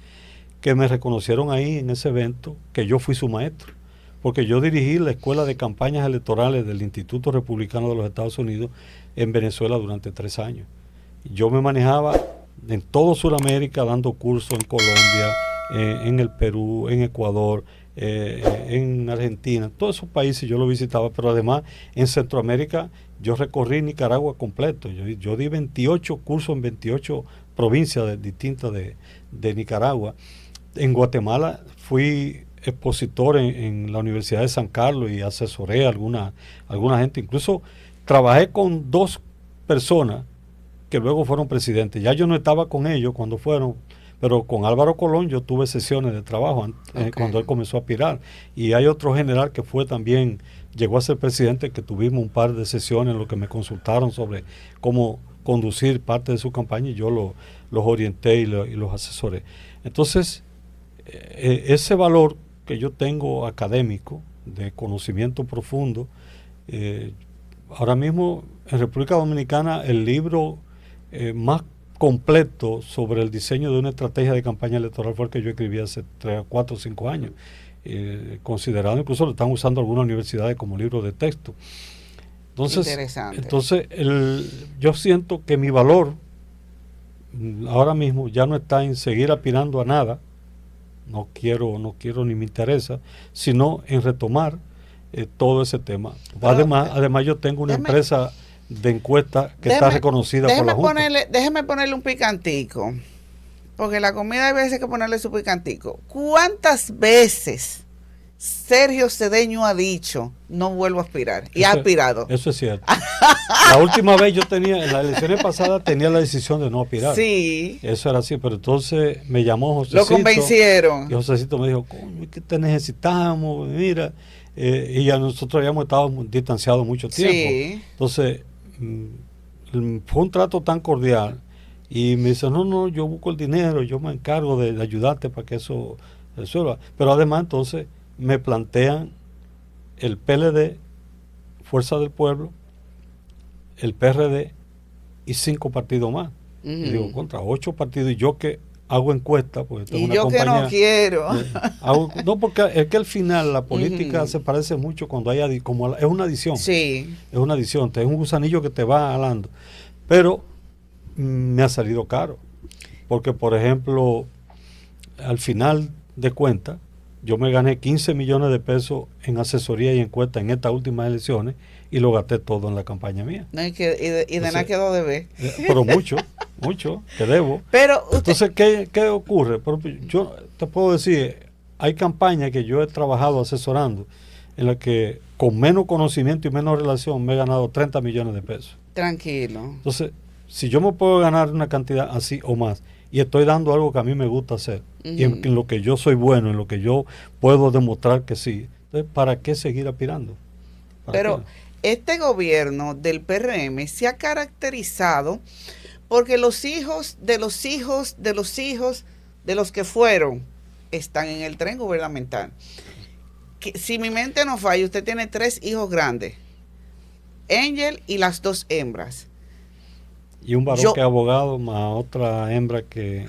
que me reconocieron ahí en ese evento que yo fui su maestro, porque yo dirigí la escuela de campañas electorales del Instituto Republicano de los Estados Unidos en Venezuela durante 3 años. Yo me manejaba en todo Sudamérica dando cursos en Colombia, en el Perú, en Ecuador, en Argentina, todos esos países yo los visitaba, pero además en Centroamérica yo recorrí Nicaragua completo. Yo di 28 cursos en 28 provincias distintas de Nicaragua. En Guatemala fui expositor en la Universidad de San Carlos y asesoré a alguna gente. Incluso trabajé con 2 personas que luego fueron presidentes. Ya yo no estaba con ellos cuando fueron, pero con Álvaro Colón yo tuve sesiones de trabajo cuando él comenzó a aspirar. Y hay otro general que fue también, llegó a ser presidente, que tuvimos un par de sesiones en lo que me consultaron sobre cómo conducir parte de su campaña y yo los orienté y los asesoré. Entonces, ese valor que yo tengo académico, de conocimiento profundo, ahora mismo en República Dominicana el libro más completo sobre el diseño de una estrategia de campaña electoral fue el que yo escribí hace 3, 4, 5 años, considerado, incluso lo están usando algunas universidades como libro de texto. Entonces yo siento que mi valor ahora mismo ya no está en seguir aspirando a nada. No quiero ni me interesa, sino en retomar todo ese tema. Además yo tengo una empresa de encuesta que está reconocida por la Junta. Déjeme ponerle un picantico, porque la comida hay veces que ponerle su picantico. ¿Cuántas veces Sergio Cedeño ha dicho no vuelvo a aspirar? Y ha aspirado. Eso es cierto. La última vez en las elecciones pasadas tenía la decisión de no aspirar. Sí. Eso era así, pero entonces me llamó Josecito. Lo convencieron. Y Josecito me dijo, ¿cómo que te necesitamos? Mira, y ya nosotros habíamos estado distanciados mucho tiempo. Sí. Entonces, fue un trato tan cordial. Y me dice, no, yo busco el dinero, yo me encargo de ayudarte para que eso resuelva. Pero además, entonces, me plantean el PLD, Fuerza del Pueblo, el PRD y 5 partidos más. Y digo, contra 8 partidos, y yo que hago encuestas, porque tengo una compañía, que no quiero. No, porque es que al final la política se parece mucho cuando hay como es una adición. Sí. Es una adición, es un gusanillo que te va jalando. Pero me ha salido caro. Porque, por ejemplo, al final de cuentas, yo me gané 15 millones de pesos en asesoría y encuesta en estas últimas elecciones y lo gasté todo en la campaña mía. No, y de nada quedó de ver. Pero mucho, que debo. Pero entonces, ¿qué ocurre? Yo te puedo decir, hay campañas que yo he trabajado asesorando en las que con menos conocimiento y menos relación me he ganado 30 millones de pesos. Tranquilo. Entonces, si yo me puedo ganar una cantidad así o más, y estoy dando algo que a mí me gusta hacer, y en lo que yo soy bueno, en lo que yo puedo demostrar que sí, entonces, ¿para qué seguir aspirando? Pero este gobierno del PRM se ha caracterizado Porque los hijos de los hijos de los hijos de los que fueron están en el tren gubernamental. Que, si mi mente no falla, usted tiene 3 hijos grandes. Angel y las 2 hembras. Y un varón que es abogado, más otra hembra que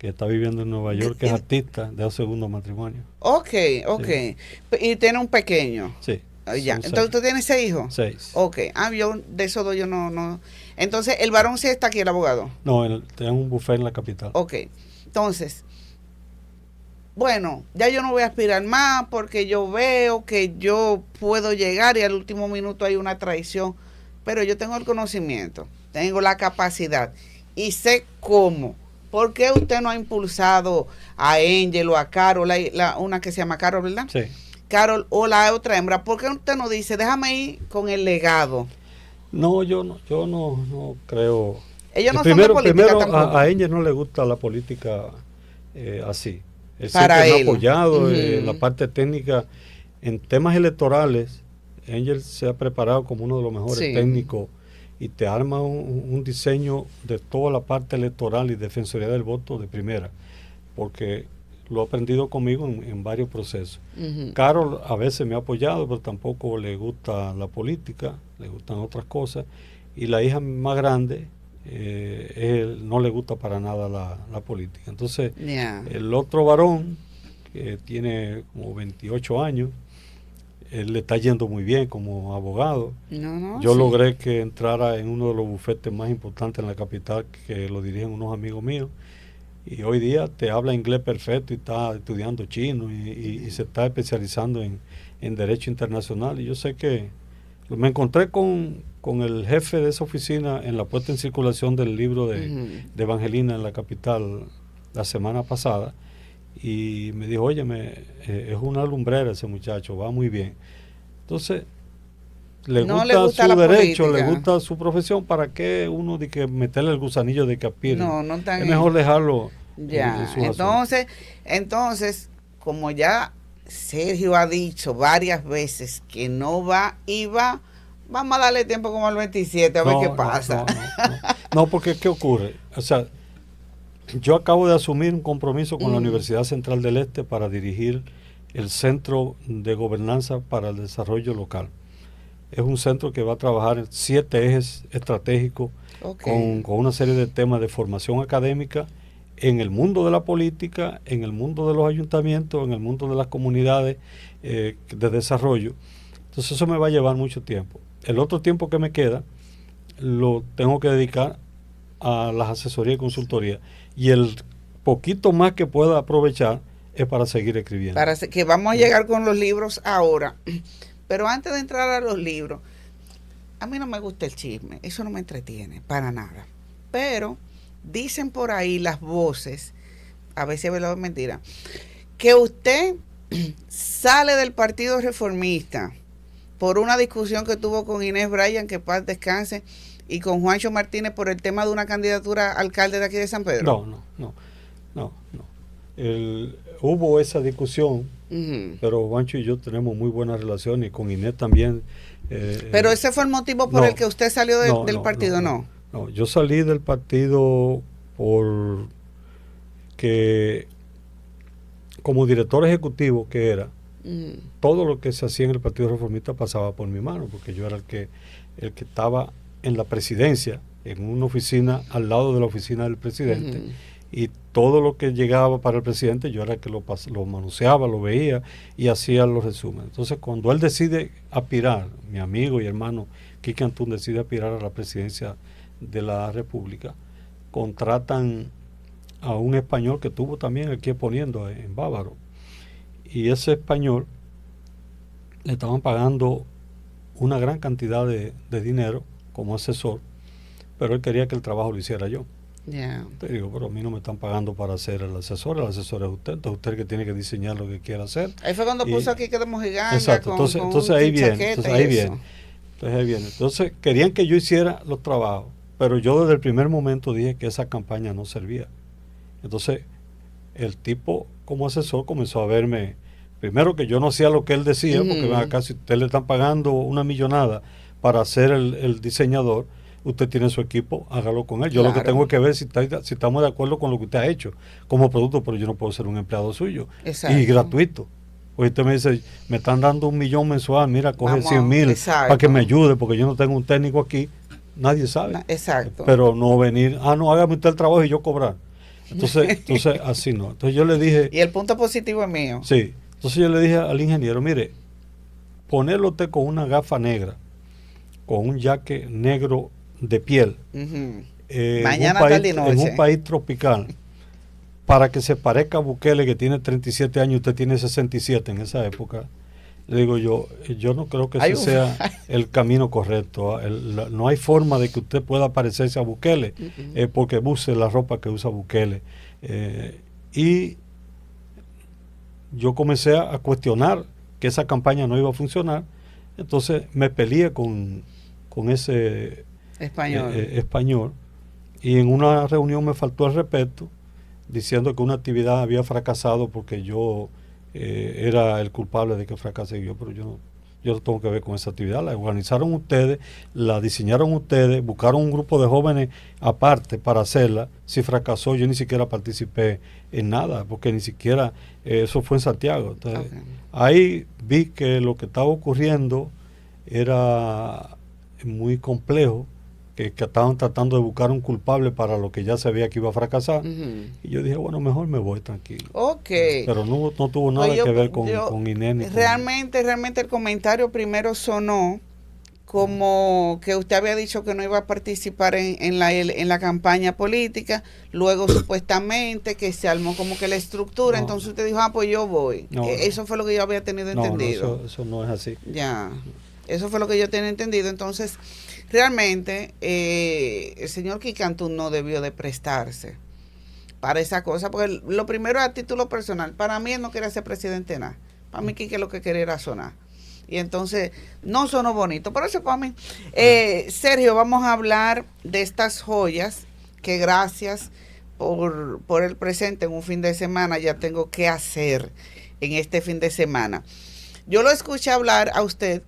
está viviendo en Nueva York, que es artista de un segundo matrimonio. Ok. Sí. Y tiene un pequeño. Sí. Ya. Entonces, ¿tú tienes 6 hijos? 6. Ok. Yo de esos 2 yo no. Entonces, ¿el varón sí está aquí, el abogado? No, tiene un buffet en la capital. Ok. Entonces, bueno, ya yo no voy a aspirar más porque yo veo que yo puedo llegar y al último minuto hay una traición. Pero yo tengo el conocimiento, tengo la capacidad y sé cómo. ¿Por qué usted no ha impulsado a Angel o a Carol, una que se llama Carol, ¿verdad? Sí. Carol o la otra hembra. ¿Por qué usted no dice, déjame ir con el legado? No, yo no creo. Ellos no primero, son de política primero tampoco. a Angel no le gusta la política así. Él Para siempre me ha él. apoyado en la parte técnica. En temas electorales, Angel se ha preparado como uno de los mejores técnicos y te arma un diseño de toda la parte electoral y defensoría del voto de primera, porque lo ha aprendido conmigo en varios procesos. Carol a veces me ha apoyado, pero tampoco le gusta la política, le gustan otras cosas. Y la hija más grande no le gusta para nada la política. Entonces, el otro varón, que tiene como 28 años, él le está yendo muy bien como abogado. Yo logré que entrara en uno de los bufetes más importantes en la capital, que lo dirigen unos amigos míos. Y hoy día te habla inglés perfecto y está estudiando chino y se está especializando en derecho internacional. Y yo sé que me encontré con el jefe de esa oficina en la puesta en circulación del libro de Evangelina en la capital la semana pasada. Y me dijo, óyeme, es una lumbrera ese muchacho, va muy bien. Entonces, le gusta su derecho, le gusta su profesión. ¿Para qué uno de que meterle el gusanillo de que aspire? No es mejor dejarlo en su entonces, como ya Sergio ha dicho varias veces que no va y va, vamos a darle tiempo como al 27 a ver qué pasa. No, porque ¿qué ocurre? O sea, yo acabo de asumir un compromiso con la Universidad Central del Este para dirigir el Centro de Gobernanza para el Desarrollo Local. Es un centro que va a trabajar en 7 ejes estratégicos con una serie de temas de formación académica en el mundo de la política, en el mundo de los ayuntamientos, en el mundo de las comunidades de desarrollo. Entonces eso me va a llevar mucho tiempo. El otro tiempo que me queda lo tengo que dedicar a las asesorías y consultorías. Y el poquito más que pueda aprovechar es para seguir escribiendo. Que vamos a llegar con los libros ahora. Pero antes de entrar a los libros, a mí no me gusta el chisme, eso no me entretiene para nada. Pero dicen por ahí las voces, a veces es verdad o mentira, que usted sale del Partido Reformista por una discusión que tuvo con Inés Bryan, que paz descanse, y con Juancho Martínez por el tema de una candidatura a alcalde de aquí de San Pedro. No. Hubo esa discusión, pero Juancho y yo tenemos muy buena relación y con Inés también. Pero ese fue el motivo por el que usted salió del partido, ¿no? No, yo salí del partido porque como director ejecutivo que era, todo lo que se hacía en el Partido Reformista pasaba por mi mano, porque yo era el que estaba en la presidencia, en una oficina al lado de la oficina del presidente, y todo lo que llegaba para el presidente yo era el que lo manoseaba, lo veía y hacía los resúmenes. Entonces cuando él decide aspirar, mi amigo y hermano Quique Antún decide aspirar a la presidencia de la República, contratan a un español que tuvo también el que poniendo en Bávaro, y ese español le estaban pagando una gran cantidad de dinero como asesor, pero él quería que el trabajo lo hiciera yo. Te digo, pero a mí no me están pagando para ser el asesor es usted, entonces usted que tiene que diseñar lo que quiera hacer. Ahí fue cuando puso aquí que de mojiganga. Exacto, entonces ahí viene, entonces querían que yo hiciera los trabajos, pero yo desde el primer momento dije que esa campaña no servía. Entonces el tipo como asesor comenzó a verme, primero que yo no hacía lo que él decía, porque acá si usted le están pagando una millonada para ser el diseñador, usted tiene su equipo, hágalo con él. Yo Claro. lo que tengo que ver si estamos de acuerdo con lo que usted ha hecho como producto, pero yo no puedo ser un empleado suyo. Exacto. Y gratuito. Pues usted me dice, me están dando 1.000.000 mensual, mira, coge Vamos, 100.000 exacto. para que me ayude, porque yo no tengo un técnico aquí, nadie sabe. Exacto. Pero no venir, no, hágame usted el trabajo y yo cobrar. Entonces así no. Entonces yo le dije... Y el punto positivo es mío. Sí. Entonces yo le dije al ingeniero, mire, ponerlo usted con una gafa negra, con un jaque negro de piel, Ujú. Mañana, tarde y noche, en un país tropical, para que se parezca a Bukele, que tiene 37 años, usted tiene 67 en esa época. Le digo yo no creo que ese sea el camino correcto. No hay forma de que usted pueda parecerse a Bukele, porque use la ropa que usa Bukele. Y yo comencé a cuestionar que esa campaña no iba a funcionar. Entonces me peleé con ese español, y en una reunión me faltó el respeto, diciendo que una actividad había fracasado porque yo era el culpable de que fracase yo, pero yo no tengo que ver con esa actividad. La organizaron ustedes, la diseñaron ustedes, buscaron un grupo de jóvenes aparte para hacerla. Si fracasó, yo ni siquiera participé en nada, porque ni siquiera eso fue en Santiago. Entonces, ahí vi que lo que estaba ocurriendo era muy complejo, que estaban tratando de buscar un culpable para lo que ya sabía que iba a fracasar. Y yo dije, bueno, mejor me voy tranquilo. Pero no tuvo nada que ver con Inés. Realmente el comentario primero sonó como que usted había dicho que no iba a participar en la campaña política, luego supuestamente que se armó como que la estructura, entonces usted dijo, pues yo voy. Eso fue lo que yo había tenido entendido. No, eso no es así. Ya, eso fue lo que yo tenía entendido. Entonces, realmente, el señor Quicantú no debió de prestarse para esa cosa, porque lo primero es a título personal. Para mí él no quería ser presidente nada. Para mí Quique lo que quería era sonar. Y entonces no sonó bonito. Por eso para mí. Sergio, vamos a hablar de estas joyas que gracias por el presente en un fin de semana ya tengo que hacer en este fin de semana. Yo lo escuché hablar a usted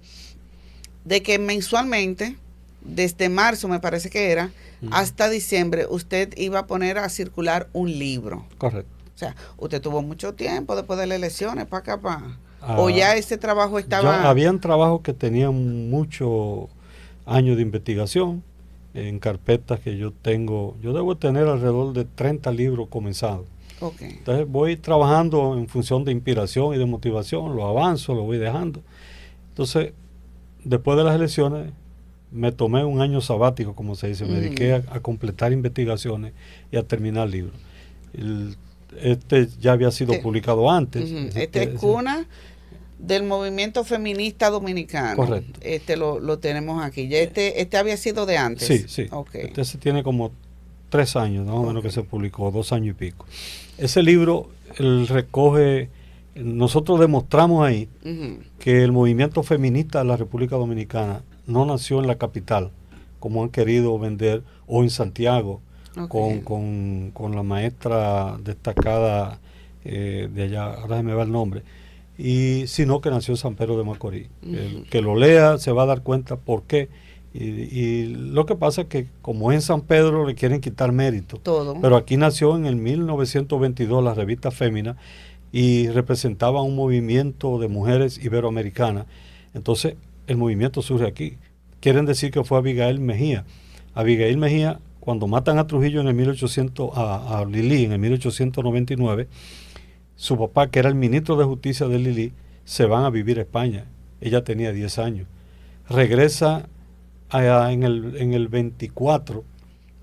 de que mensualmente, desde marzo me parece que era, hasta diciembre, usted iba a poner a circular un libro. Correcto. O sea, usted tuvo mucho tiempo después de las elecciones para acá, o ya ese trabajo estaba... Ya habían trabajos que tenían muchos años de investigación, en carpetas que yo tengo. Yo debo tener alrededor de 30 libros comenzados. Entonces voy trabajando en función de inspiración y de motivación, lo avanzo, lo voy dejando. Entonces, después de las elecciones, me tomé un año sabático, como se dice, me dediqué a completar investigaciones y a terminar libros. Este ya había sido publicado antes. Este es cuna del movimiento feminista dominicano. Correcto. Este lo tenemos aquí. Ya este había sido de antes. Sí. Este se tiene como 3 años, más o menos, que se publicó, 2 años y pico. Ese libro recoge, nosotros demostramos ahí que el movimiento feminista de la República Dominicana no nació en la capital, como han querido vender, o en Santiago, con la maestra destacada de allá, ahora se me va el nombre, sino que nació en San Pedro de Macorís. El que lo lea se va a dar cuenta por qué. Y lo que pasa es que como en San Pedro le quieren quitar mérito. Todo. Pero aquí nació en el 1922 la revista Fémina y representaba un movimiento de mujeres iberoamericanas. Entonces el movimiento surge aquí. Quieren decir que fue Abigail Mejía. Abigail Mejía, cuando matan a Trujillo en el 1800, a Lili en el 1899, su papá, que era el ministro de Justicia de Lili, se van a vivir a España. Ella tenía 10 años. Regresa en el 24,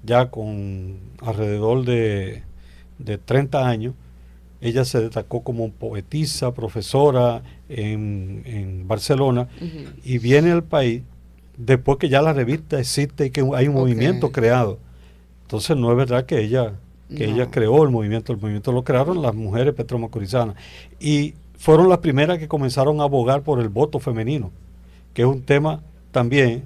ya con alrededor de 30 años. Ella se destacó como poetisa, profesora en Barcelona, y viene al país después que ya la revista existe y que hay un movimiento creado. Entonces no es verdad que ella creó el movimiento lo crearon las mujeres petromacorizanas, y fueron las primeras que comenzaron a abogar por el voto femenino, que es un tema también,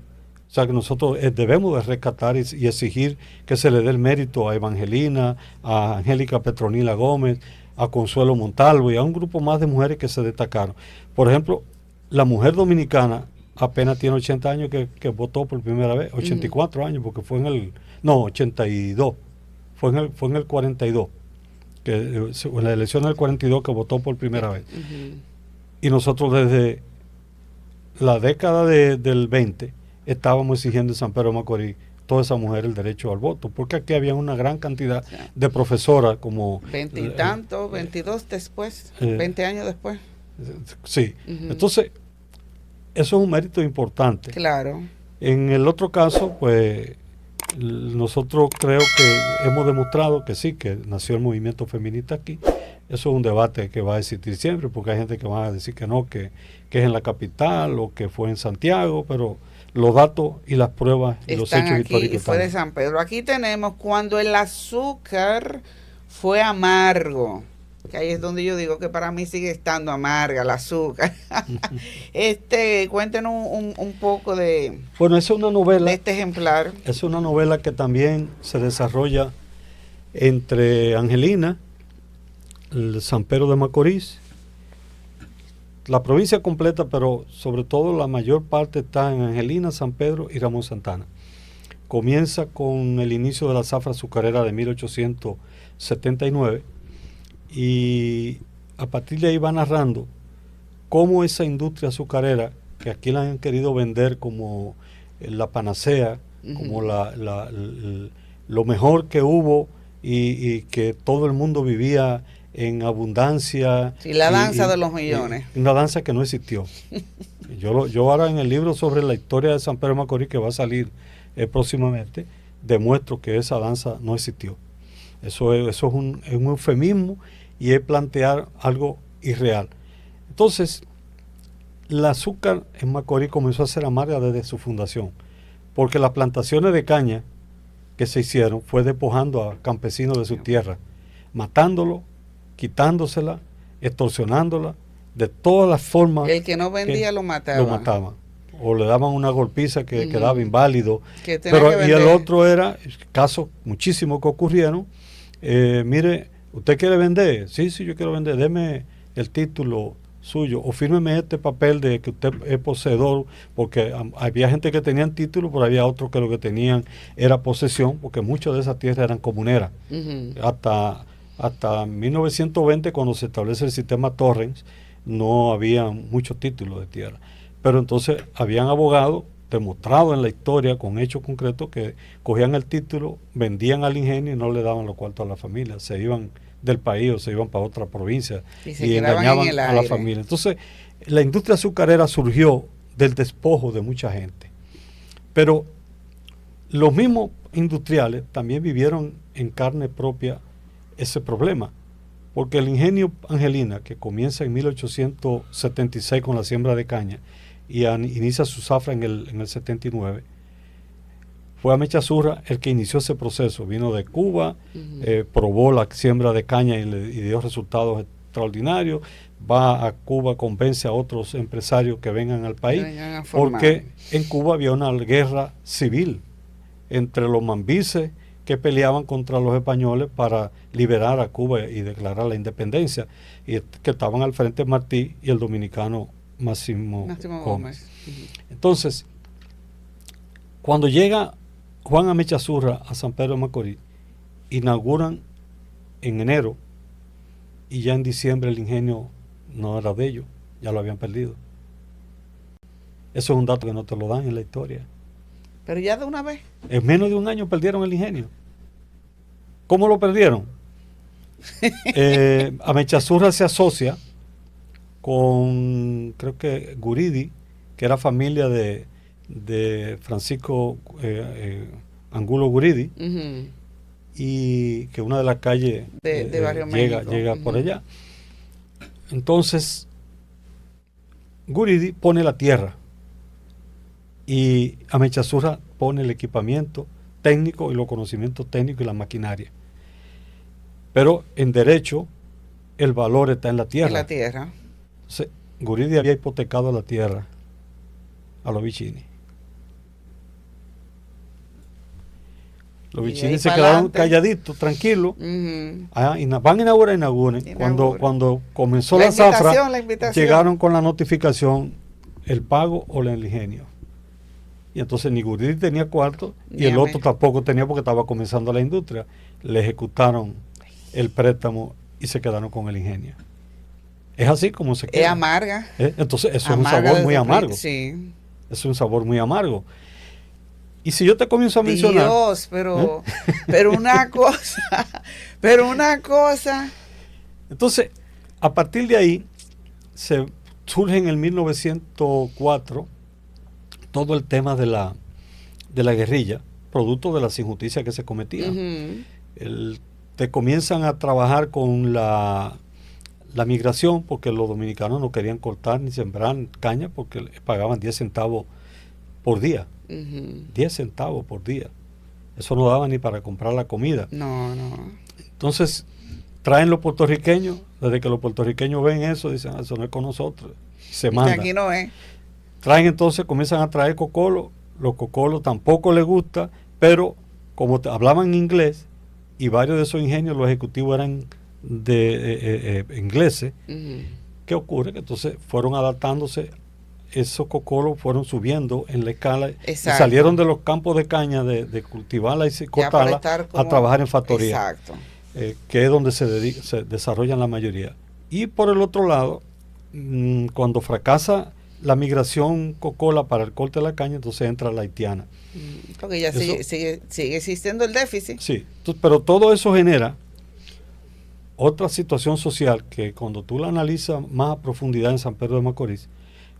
o sea, que nosotros debemos de rescatar y exigir que se le dé el mérito a Evangelina, a Angélica Petronila Gómez, a Consuelo Montalvo y a un grupo más de mujeres que se destacaron. Por ejemplo, la mujer dominicana apenas tiene 80 años que votó por primera vez, 84 años, porque fue en el, no, 82, fue en el 42, que en la elección del 42 que votó por primera vez. Y nosotros desde la década del 20 estábamos exigiendo en San Pedro de Macorís todas esas mujeres el derecho al voto, porque aquí había una gran cantidad de profesoras como... 20 y tanto, 22 después, 20 años después. Sí, entonces eso es un mérito importante. Claro. En el otro caso, pues nosotros creo que hemos demostrado que sí, que nació el movimiento feminista aquí. Eso es un debate que va a existir siempre, porque hay gente que va a decir que no, que es en la capital o que fue en Santiago, pero los datos y las pruebas y los hechos históricos y fue de San Pedro. Aquí tenemos cuando el azúcar fue amargo, que ahí es donde yo digo que para mí sigue estando amarga el azúcar. Cuéntenos un poco de... Bueno, es una novela. De este ejemplar. Es una novela que también se desarrolla entre Angelina, el San Pedro de Macorís, la provincia completa, pero sobre todo la mayor parte está en Angelina, San Pedro y Ramón Santana. Comienza con el inicio de la zafra azucarera de 1879 y a partir de ahí va narrando cómo esa industria azucarera, que aquí la han querido vender como la panacea, como lo mejor que hubo y que todo el mundo vivía en abundancia. Sí, la danza de los millones. Una danza que no existió. Yo ahora en el libro sobre la historia de San Pedro de Macorís, que va a salir próximamente, demuestro que esa danza no existió. Eso es un eufemismo y es plantear algo irreal. Entonces, el azúcar en Macorís comenzó a ser amarga desde su fundación, porque las plantaciones de caña que se hicieron fue despojando a campesinos de su tierra, matándolos, quitándosela, extorsionándola, de todas las formas. El que no vendía lo mataba. O le daban una golpiza que quedaba inválido. Y el otro era, casos muchísimos que ocurrieron, mire, ¿usted quiere vender? Sí, yo quiero vender, deme el título suyo, o fírmeme este papel de que usted es poseedor, porque había gente que tenían título, pero había otros que lo que tenían era posesión, porque muchas de esas tierras eran comuneras. Hasta 1920, cuando se establece el sistema Torrens, no había muchos títulos de tierra. Pero entonces habían abogados demostrados en la historia con hechos concretos que cogían el título, vendían al ingenio y no le daban los cuartos a la familia. Se iban del país o se iban para otra provincia y engañaban a la familia. Entonces, la industria azucarera surgió del despojo de mucha gente. Pero los mismos industriales también vivieron en carne propia ese problema, porque el ingenio Angelina, que comienza en 1876 con la siembra de caña y inicia su zafra en el 79, fue Amechazurra el que inició ese proceso. Vino de Cuba, probó la siembra de caña y dio resultados extraordinarios. Va a Cuba, convence a otros empresarios que vengan al país, porque en Cuba había una guerra civil entre los mambises que peleaban contra los españoles para liberar a Cuba y declarar la independencia, y que estaban al frente Martí y el dominicano Máximo Gómez. Entonces, cuando llega Juan Amechazurra a San Pedro de Macorís, inauguran en enero, y ya en diciembre el ingenio no era de ellos, ya lo habían perdido. Eso es un dato que no te lo dan en la historia. Pero ya de una vez. En menos de un año perdieron el ingenio. ¿Cómo lo perdieron? Amechazurra se asocia con, creo que Guridi, que era familia de Francisco Angulo Guridi, y que una de las calles de Barrio llega por allá. Entonces, Guridi pone la tierra y Amechazurra pone el equipamiento técnico y los conocimientos técnicos y la maquinaria. Pero en derecho el valor está en la tierra. En la tierra. Entonces, Guridi había hipotecado la tierra a los Vicini. Los Vicini se quedaron calladitos, tranquilos. Y van a inaugurar. Cuando comenzó la zafra, llegaron con la notificación el pago o el ingenio. Y entonces ni Guridi tenía cuarto y Ni el otro amén. tampoco tenía porque estaba comenzando la industria. Le ejecutaron el préstamo y se quedaron con el ingenio. Es así como se Es queda. amarga. Entonces eso es un Amarga sabor muy desde el amargo. Sí. Es un sabor muy amargo. Y si yo te comienzo a mencionar... Dios, pero una cosa, pero una cosa. Entonces, a partir de ahí, surge en el 1904 todo el tema de la guerrilla, producto de las injusticias que se cometían. Ujú. Te comienzan a trabajar con la migración, porque los dominicanos no querían cortar ni sembrar caña porque les pagaban 10 centavos por día. Ujú. 10 centavos por día. Eso no daba ni para comprar la comida. No, no. Entonces, traen los puertorriqueños, desde que los puertorriqueños ven eso, dicen, eso no es con nosotros. Se mandan. Aquí no es. Traen entonces, comienzan a traer cocolo. Los cocolos tampoco les gusta, pero como hablaban inglés, y varios de esos ingenios, los ejecutivos eran de ingleses, Ujú. ¿qué ocurre? Que entonces fueron adaptándose, esos cocolos fueron subiendo en la escala y Exacto. salieron de los campos de caña de cultivarla y Ya para cortarla estar a trabajar en factoría, Exacto. que es donde se desarrollan la mayoría. Y por el otro lado, cuando fracasa la migración cocola para el corte de la caña, entonces entra la haitiana. Porque ya Eso- sigue existiendo el déficit. Sí, pero todo eso genera otra situación social que cuando tú la analizas más a profundidad en San Pedro de Macorís,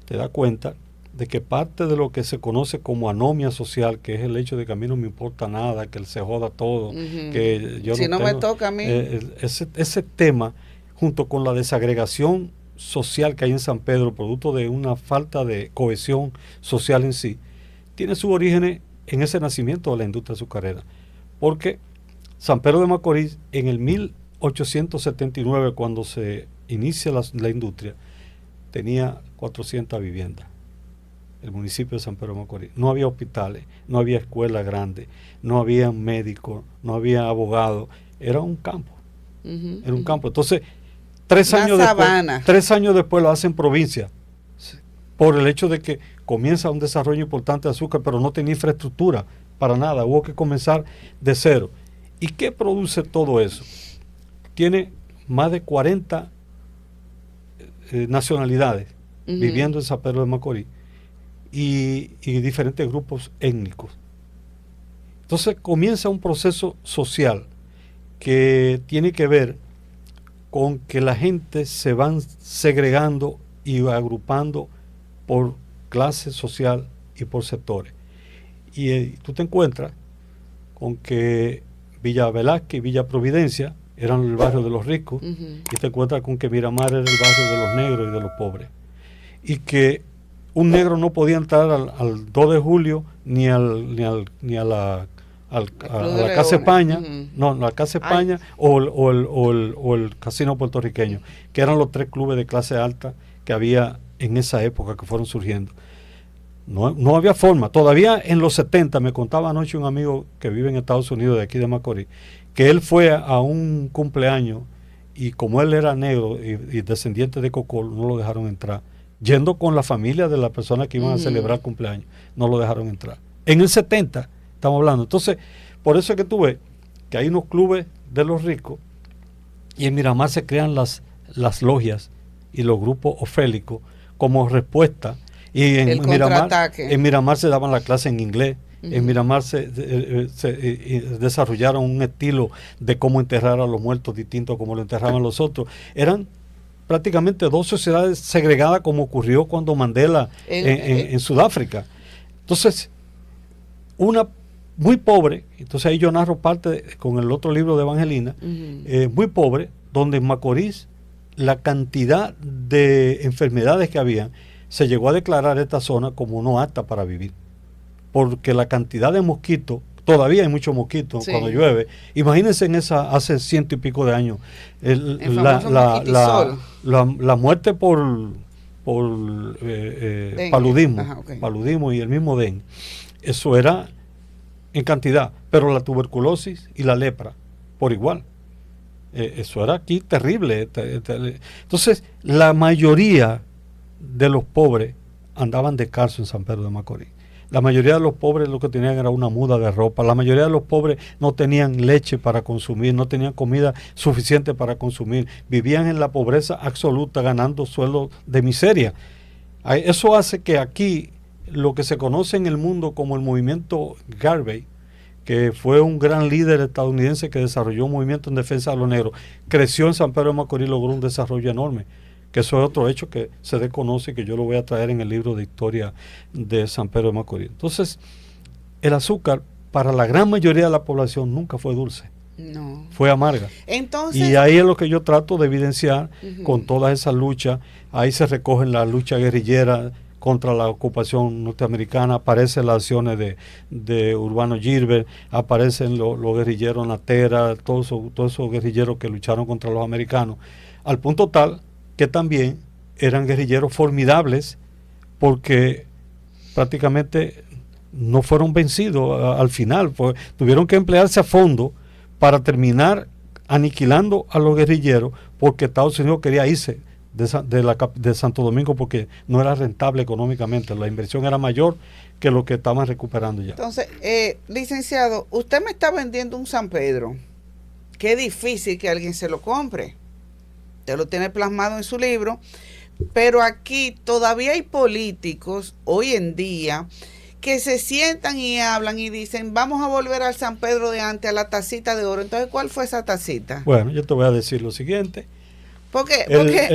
te das cuenta de que parte de lo que se conoce como anomia social, que es el hecho de que a mí no me importa nada, que él se joda todo, Ujú. que yo Si no me tengo, toca a mí. ese tema, junto con la desagregación social que hay en San Pedro, producto de una falta de cohesión social en sí, tiene su origen en ese nacimiento de la industria azucarera. Porque San Pedro de Macorís, en el 1879, cuando se inicia la industria, tenía 400 viviendas, el municipio de San Pedro de Macorís. No había hospitales, no había escuelas grandes, no había médicos, no había abogados. Era un campo, Ujú, era un ujú. campo. Entonces, 3 Una años sabana. después, 3 años después lo hacen provincia, por el hecho de que comienza un desarrollo importante de azúcar, pero no tenía infraestructura para nada. Hubo que comenzar de cero. ¿Y qué produce todo eso? Tiene más de 40 nacionalidades Ujú. viviendo en San Pedro de Macorís y diferentes grupos étnicos. Entonces comienza un proceso social que tiene que ver con que la gente se van segregando y agrupando por clase social y por sectores. Y tú te encuentras con que Villa Velázquez y Villa Providencia eran el barrio de los ricos, Ujú. y te encuentras con que Miramar era el barrio de los negros y de los pobres. Y que un negro no podía entrar al 2 de julio ni a la Casa España, no, la Casa España o el Casino Puertorriqueño, que eran los 3 clubes de clase alta que había en esa época que fueron surgiendo. No había forma. Todavía en los 70, me contaba anoche un amigo que vive en Estados Unidos, de aquí de Macorís, que él fue a un cumpleaños y como él era negro y descendiente de Cocol, no lo dejaron entrar. Yendo con la familia de la persona que iban a celebrar el cumpleaños, no lo dejaron entrar. En el 70 estamos hablando. Entonces, por eso es que tú ves que hay unos clubes de los ricos y en Miramar se crean las logias y los grupos ofélicos como respuesta. Y en Miramar se daban la clase en inglés. En Miramar se desarrollaron un estilo de cómo enterrar a los muertos distinto a como lo enterraban los otros. Eran prácticamente 2 sociedades segregadas, como ocurrió cuando Mandela en Sudáfrica. Entonces, una muy pobre, entonces ahí yo narro parte con el otro libro de Evangelina, muy pobre, donde en Macorís la cantidad de enfermedades que había, se llegó a declarar esta zona como no apta para vivir, porque la cantidad de mosquitos, todavía hay muchos mosquitos cuando llueve. Imagínense en esa, hace 100 y pico de años, la muerte por paludismo y el mismo dengue. Eso era en cantidad, pero la tuberculosis y la lepra por igual. Eso era aquí terrible. Entonces, la mayoría de los pobres andaban descalzos en San Pedro de Macorís. La mayoría de los pobres lo que tenían era una muda de ropa. La mayoría de los pobres no tenían leche para consumir, no tenían comida suficiente para consumir. Vivían en la pobreza absoluta, ganando sueldos de miseria. Eso hace que aquí lo que se conoce en el mundo como el movimiento Garvey, que fue un gran líder estadounidense que desarrolló un movimiento en defensa de los negros, creció en San Pedro de Macorís y logró un desarrollo enorme. Que eso es otro hecho que se desconoce y que yo lo voy a traer en el libro de historia de San Pedro de Macorís. Entonces, el azúcar para la gran mayoría de la población nunca fue dulce. No. Fue amarga. Entonces, y ahí es lo que yo trato de evidenciar con todas esas luchas. Ahí se recogen las luchas guerrilleras contra la ocupación norteamericana, aparecen las acciones de Urbano Gilbert, aparecen los guerrilleros Natera, todos esos guerrilleros que lucharon contra los americanos, al punto tal que también eran guerrilleros formidables porque prácticamente no fueron vencidos al final, pues, tuvieron que emplearse a fondo para terminar aniquilando a los guerrilleros porque Estados Unidos quería irse de Santo Domingo porque no era rentable económicamente, la inversión era mayor que lo que estaban recuperando ya. Entonces, licenciado, usted me está vendiendo un San Pedro. Qué difícil que alguien se lo compre. Usted lo tiene plasmado en su libro, pero aquí todavía hay políticos hoy en día que se sientan y hablan y dicen, vamos a volver al San Pedro de antes, a la tacita de oro. Entonces, ¿cuál fue esa tacita? Bueno, yo te voy a decir lo siguiente. Porque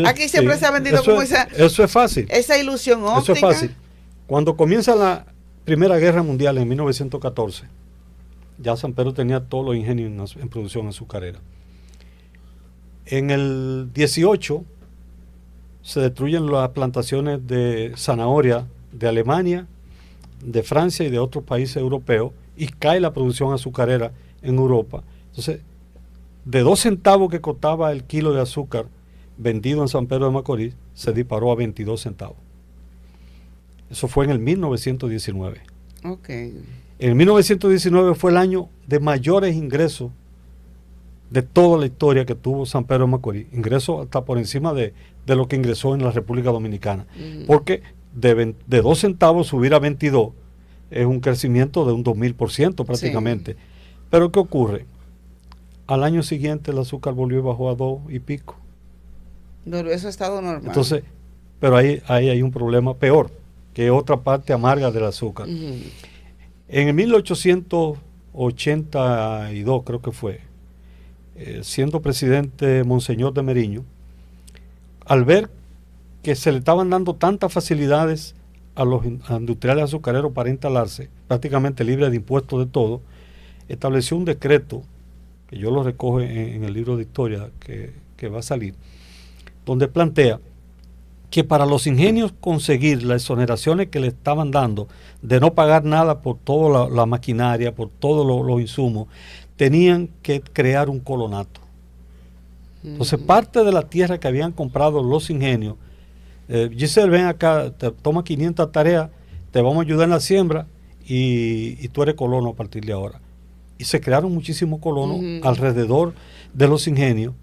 aquí siempre se ha vendido como esa eso es fácil. Esa ilusión óptica. Eso es fácil. Cuando comienza la Primera Guerra Mundial en 1914, ya San Pedro tenía todos los ingenios en producción azucarera. En el 18 se destruyen las plantaciones de zanahoria de Alemania, de Francia y de otros países europeos y cae la producción azucarera en Europa. Entonces, de 2 centavos que costaba el kilo de azúcar vendido en San Pedro de Macorís, se disparó a 22 centavos. Eso fue en el 1919. Okay. En 1919 fue el año de mayores ingresos de toda la historia que tuvo San Pedro de Macorís. Ingresos hasta por encima de lo que ingresó en la República Dominicana. Porque de 2 centavos subir a 22 es un crecimiento de un 2000% prácticamente. Sí. Pero ¿qué ocurre? Al año siguiente el azúcar volvió y bajó a 2 y pico. Eso ha estado normal. Entonces, pero ahí hay un problema peor, que otra parte amarga del azúcar. En el 1882 creo que fue, siendo presidente Monseñor de Meriño, al ver que se le estaban dando tantas facilidades a los industriales azucareros para instalarse, prácticamente libre de impuestos de todo, estableció un decreto, que yo lo recojo en el libro de historia que va a salir, donde plantea que para los ingenios conseguir las exoneraciones que le estaban dando de no pagar nada por toda la maquinaria, por todos los insumos, tenían que crear un colonato. Entonces, parte de la tierra que habían comprado los ingenios, Giselle, ven acá, te toma 500 tareas, te vamos a ayudar en la siembra y tú eres colono a partir de ahora. Y se crearon muchísimos colonos alrededor de los ingenios,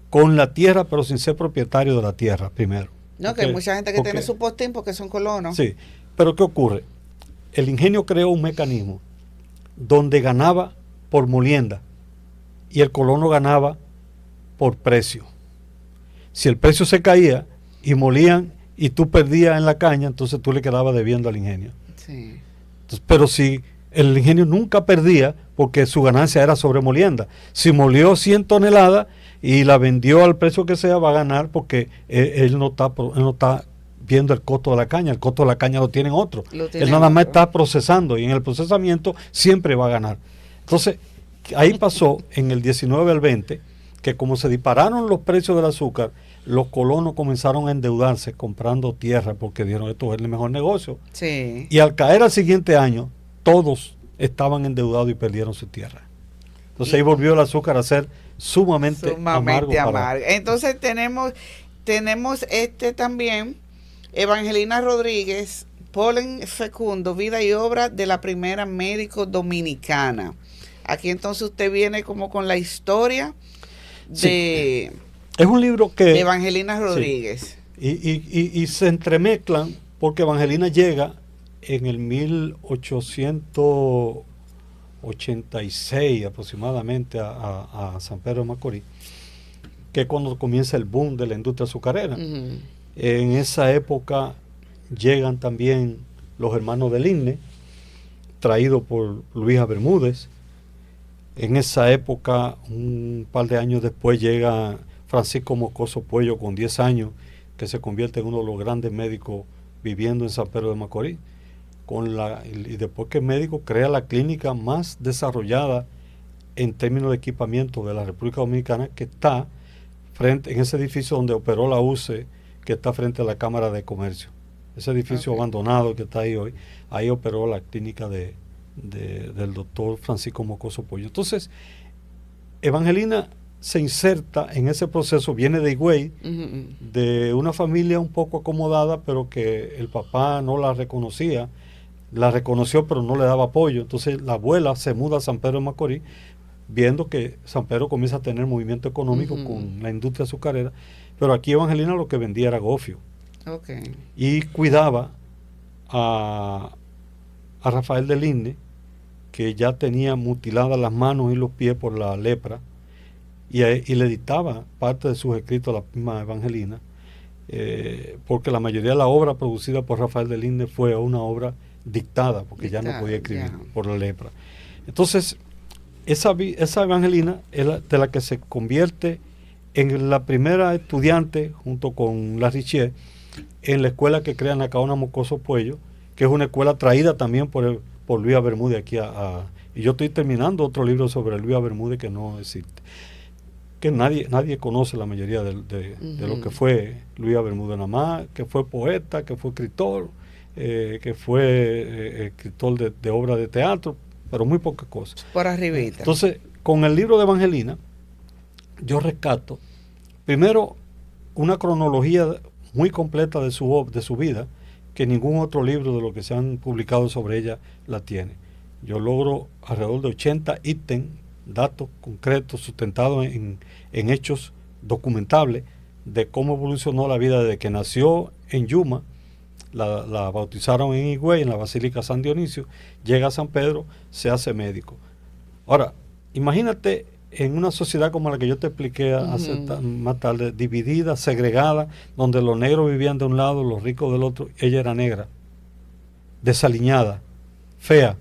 con la tierra, pero sin ser propietario de la tierra primero. No, que hay mucha gente que tiene su postín porque son colonos. Sí, pero ¿qué ocurre? El ingenio creó un mecanismo donde ganaba por molienda y el colono ganaba por precio. Si el precio se caía y molían y tú perdías en la caña, entonces tú le quedabas debiendo al ingenio. Sí. Entonces, pero si el ingenio nunca perdía porque su ganancia era sobre molienda. Si molió 100 toneladas y la vendió al precio que sea, va a ganar porque él no está viendo el costo de la caña. El costo de la caña lo tienen otros. Él nada más está procesando y en el procesamiento siempre va a ganar. Entonces, ahí pasó en el 19 al 20 que como se dispararon los precios del azúcar, los colonos comenzaron a endeudarse comprando tierra porque dijeron esto es el mejor negocio. Sí. Y al caer al siguiente año, todos estaban endeudados y perdieron su tierra. Entonces ahí volvió el azúcar a ser sumamente amargo. Entonces tenemos también Evangelina Rodríguez, Polen Fecundo, vida y obra de la primera médico dominicana. Aquí entonces usted viene como con la historia de es un libro que Evangelina Rodríguez. Sí, y se entremezclan porque Evangelina llega en el 1886 aproximadamente a San Pedro de Macorís, que es cuando comienza el boom de la industria azucarera. Ujú. En esa época llegan también los hermanos del INE, traídos por Luisa Bermúdez. En esa época, un par de años después, llega Francisco Moscoso Puello con 10 años, que se convierte en uno de los grandes médicos viviendo en San Pedro de Macorís. Y después que es médico, crea la clínica más desarrollada en términos de equipamiento de la República Dominicana, que está frente en ese edificio donde operó la UCE, que está frente a la Cámara de Comercio. Ese edificio abandonado que está ahí hoy, ahí operó la clínica del doctor Francisco Moscoso Puello. Entonces, Evangelina se inserta en ese proceso, viene de Higüey, de una familia un poco acomodada, pero que el papá no la reconocía, la reconoció pero no le daba apoyo. Entonces la abuela se muda a San Pedro de Macorís, viendo que San Pedro comienza a tener movimiento económico con la industria azucarera, pero aquí Evangelina lo que vendía era gofio. Y cuidaba a Rafael del Inde, que ya tenía mutiladas las manos y los pies por la lepra, y le dictaba parte de sus escritos a la misma Evangelina, porque la mayoría de la obra producida por Rafael del Inde fue una obra dictada, porque ya no podía escribir por la lepra. Entonces, esa Evangelina es de la que se convierte en la primera estudiante, junto con la Richier, en la escuela que crea Nacaona Moscoso Puello, que es una escuela traída también por Luisa Bermúdez aquí y yo estoy terminando otro libro sobre Luisa Bermúdez que no existe, que nadie conoce la mayoría de lo que fue Luisa Bermúdez, nada más que fue poeta, que fue escritor, que fue escritor de obras de teatro, pero muy pocas cosas. Por arribita. Entonces, con el libro de Evangelina, yo rescato, primero, una cronología muy completa de su vida, que ningún otro libro de lo que se han publicado sobre ella la tiene. Yo logro alrededor de 80 ítems, datos concretos, sustentados en hechos documentables, de cómo evolucionó la vida desde que nació en Yuma, la bautizaron en Higüey, en la Basílica San Dionisio, llega a San Pedro, se hace médico. Ahora, imagínate en una sociedad como la que yo te expliqué más tarde, dividida, segregada, donde los negros vivían de un lado, los ricos del otro. Ella era negra, desaliñada, fea.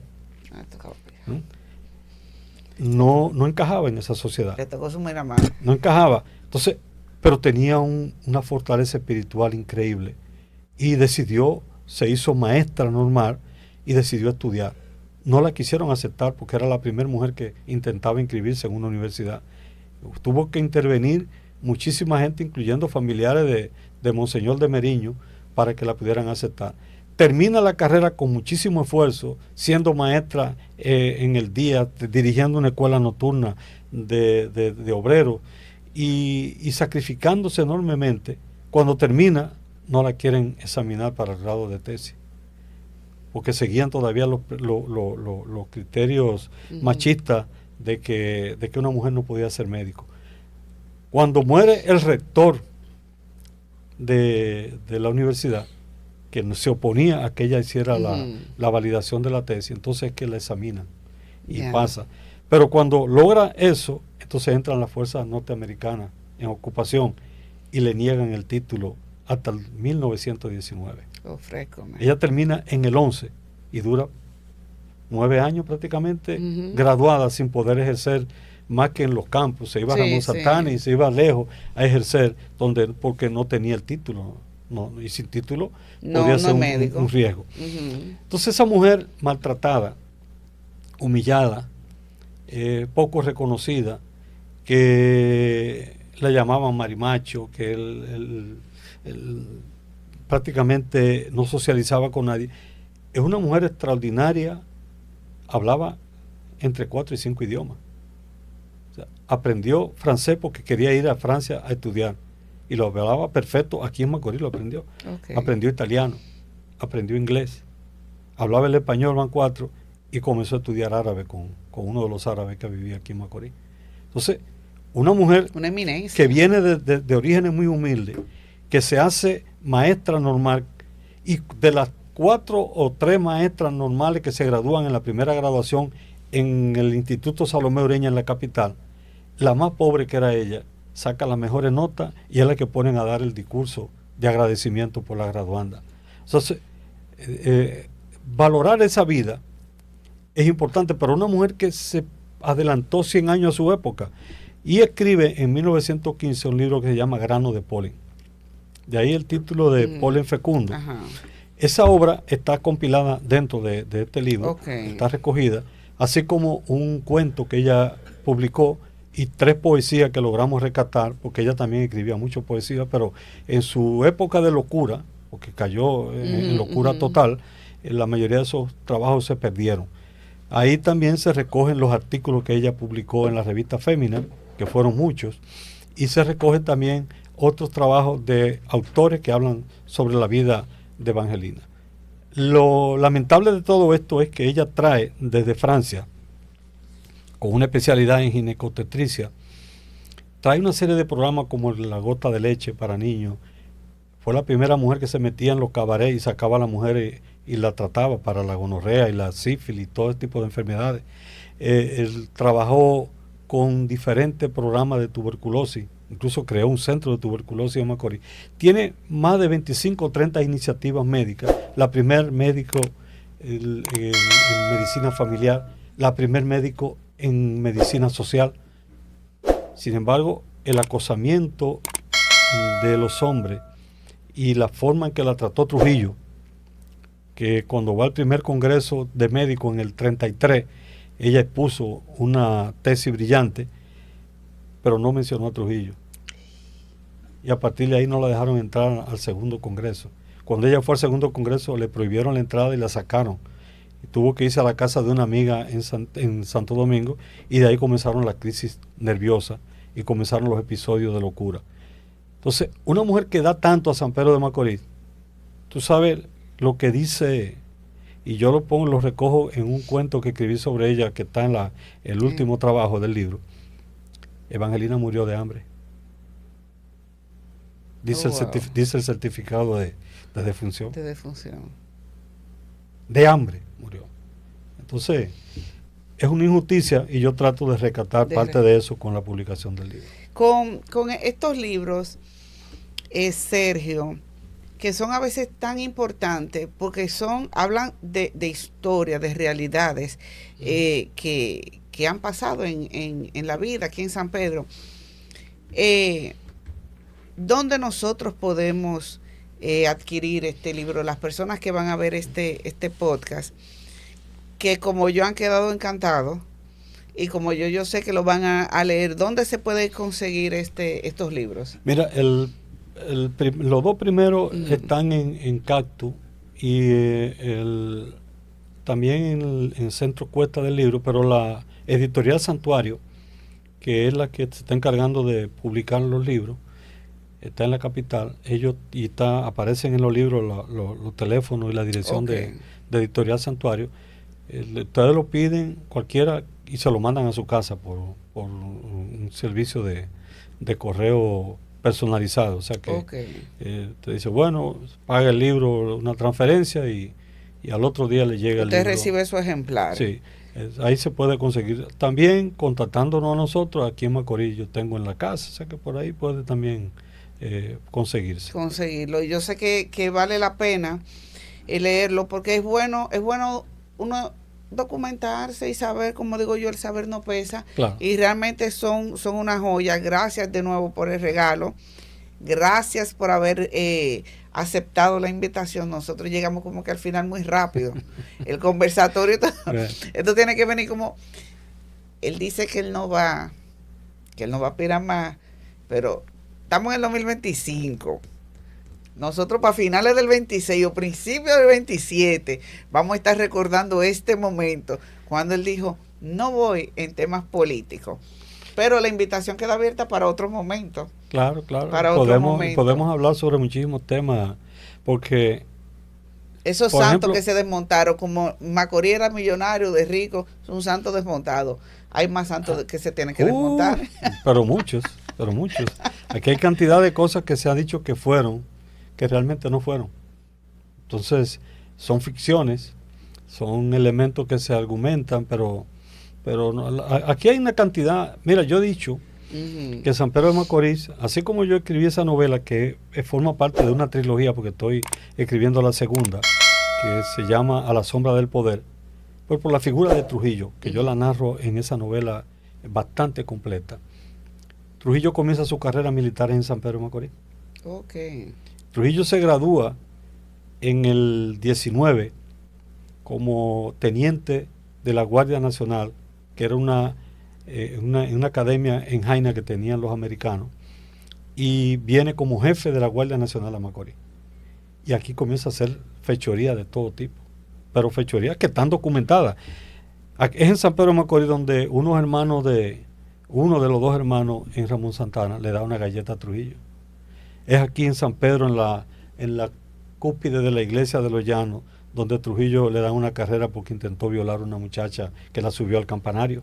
No encajaba en esa sociedad. Le tocó su mera mano. No encajaba. Entonces, pero tenía una fortaleza espiritual increíble. Y se hizo maestra normal y decidió estudiar. No la quisieron aceptar porque era la primera mujer que intentaba inscribirse en una universidad. Tuvo que intervenir muchísima gente, incluyendo familiares de Monseñor de Meriño, para que la pudieran aceptar. Termina la carrera con muchísimo esfuerzo, siendo maestra en el día, dirigiendo una escuela nocturna de obreros y sacrificándose enormemente. Cuando termina, no la quieren examinar para el grado de tesis, porque seguían todavía los criterios machistas de que una mujer no podía ser médico. Cuando muere el rector de la universidad, que se oponía a que ella hiciera la validación de la tesis, entonces es que la examinan y pasa. Pero cuando logra eso, entonces entran las fuerzas norteamericanas en ocupación y le niegan el título hasta el 1919. Ella termina en el 11 y dura 9 años prácticamente graduada, sin poder ejercer más que en los campos. Se iba a Ramón Santana y se iba lejos a ejercer, porque no tenía el título. Y sin título podía ser un riesgo. Entonces esa mujer maltratada, humillada, poco reconocida, que la llamaban marimacho, que prácticamente no socializaba con nadie, es una mujer extraordinaria, hablaba entre 4 y 5 idiomas. O sea, aprendió francés porque quería ir a Francia a estudiar y lo hablaba perfecto. Aquí en Macorís lo aprendió. Aprendió italiano, aprendió inglés, hablaba el español van 4 y comenzó a estudiar árabe con uno de los árabes que vivía aquí en Macorís. Entonces, una mujer una eminencia, que viene de orígenes muy humildes, que se hace maestra normal Y de las 4 o 3 maestras normales que se gradúan en la primera graduación en el Instituto Salomé Ureña en la capital, la más pobre, que era ella, saca las mejores notas y es la que ponen a dar el discurso de agradecimiento por la graduanda. Entonces, valorar esa vida es importante para una mujer que se adelantó 100 años a su época y escribe en 1915 un libro que se llama Grano de Polen. De ahí el título de Polen Fecundo. Ajá. Esa obra está compilada dentro de este libro, está recogida, así como un cuento que ella publicó y 3 poesías que logramos rescatar, porque ella también escribía mucho poesía, pero en su época de locura, porque cayó en locura total, la mayoría de esos trabajos se perdieron. Ahí también se recogen los artículos que ella publicó en la revista Fémina, que fueron muchos, y se recogen también otros trabajos de autores que hablan sobre la vida de Evangelina. Lo lamentable de todo esto es que ella trae desde Francia, con una especialidad en ginecobstetricia, trae una serie de programas como La Gota de Leche para niños. Fue la primera mujer que se metía en los cabarets y sacaba a la mujer y la trataba para la gonorrea y la sífilis y todo ese tipo de enfermedades. Él trabajó con diferentes programas de tuberculosis, incluso creó un centro de tuberculosis en Macorís. Tiene más de 25 o 30 iniciativas médicas. La primer médico en medicina familiar, la primer médico en medicina social. Sin embargo, el acosamiento de los hombres y la forma en que la trató Trujillo, que cuando va al primer congreso de médicos en el 33, ella expuso una tesis brillante, pero no mencionó a Trujillo. Y a partir de ahí no la dejaron entrar al segundo congreso. Cuando ella fue al segundo congreso le prohibieron la entrada y la sacaron. Y tuvo que irse a la casa de una amiga en Santo Domingo, y de ahí comenzaron las crisis nerviosas y comenzaron los episodios de locura. Entonces, una mujer que da tanto a San Pedro de Macorís, tú sabes lo que dice, y yo lo recojo en un cuento que escribí sobre ella, que está en el último trabajo del libro. Evangelina murió de hambre. Dice el certificado de defunción. De defunción. De hambre murió. Entonces, es una injusticia y yo trato de rescatar parte de eso con la publicación del libro. Con estos libros, Sergio, que son a veces tan importantes porque hablan de historia, de realidades que han pasado en la vida aquí en San Pedro. ¿Dónde nosotros podemos adquirir este libro? Las personas que van a ver este podcast, que como yo han quedado encantados, y como yo sé que lo van a leer, ¿dónde se puede conseguir estos libros? Mira, los 2 primeros están en Cactus y también en Centro Cuesta del Libro, pero la editorial Santuario, que es la que se está encargando de publicar los libros, está en la capital. Ellos aparecen en los libros los teléfonos y la dirección de editorial Santuario. Ustedes lo piden cualquiera y se lo mandan a su casa por un servicio de correo personalizado. O sea que te dice, bueno, paga el libro, una transferencia y al otro día le llega el libro. Usted recibe su ejemplar. Sí, ahí se puede conseguir. También contactándonos a nosotros, aquí en Macorís yo tengo en la casa, o sea que por ahí puede también conseguirlo. Yo sé que vale la pena leerlo, porque es bueno uno documentarse y saber, como digo yo, el saber no pesa. Claro. Y realmente son una joya. Gracias de nuevo por el regalo. Gracias por haber aceptado la invitación. Nosotros llegamos como que al final muy rápido. El conversatorio, esto tiene que venir como... Él dice que él no va a aspirar más, pero estamos en el 2025. Nosotros para finales del 26 o principios del 27 vamos a estar recordando este momento cuando él dijo, no voy en temas políticos. Pero la invitación queda abierta para otro momento. Claro. Para otro momento. Podemos hablar sobre muchísimos temas, porque... Esos santos que se desmontaron, como Macorís era millonario, de rico, es un santo desmontado. Hay más santos que se tienen que desmontar. Pero muchos. Aquí hay cantidad de cosas que se ha dicho que fueron, que realmente no fueron. Entonces, son ficciones, son elementos que se argumentan, pero aquí hay una cantidad. Mira, yo he dicho que San Pedro de Macorís, así como yo escribí esa novela que forma parte de una trilogía, porque estoy escribiendo la segunda, que se llama A la sombra del poder, pues por la figura de Trujillo, que yo la narro en esa novela bastante completa. Trujillo comienza su carrera militar en San Pedro de Macorís. Okay. Trujillo se gradúa en el 19 como teniente de la Guardia Nacional, que era una academia en Jaina que tenían los americanos, y viene como jefe de la Guardia Nacional a Macorís. Y aquí comienza a hacer fechorías de todo tipo, pero fechorías que están documentadas. Es en San Pedro de Macorís donde uno de los dos hermanos en Ramón Santana le da una galleta a Trujillo. Es aquí en San Pedro, en la cúspide de la iglesia de los Llanos, donde Trujillo le da una carrera porque intentó violar a una muchacha que la subió al campanario.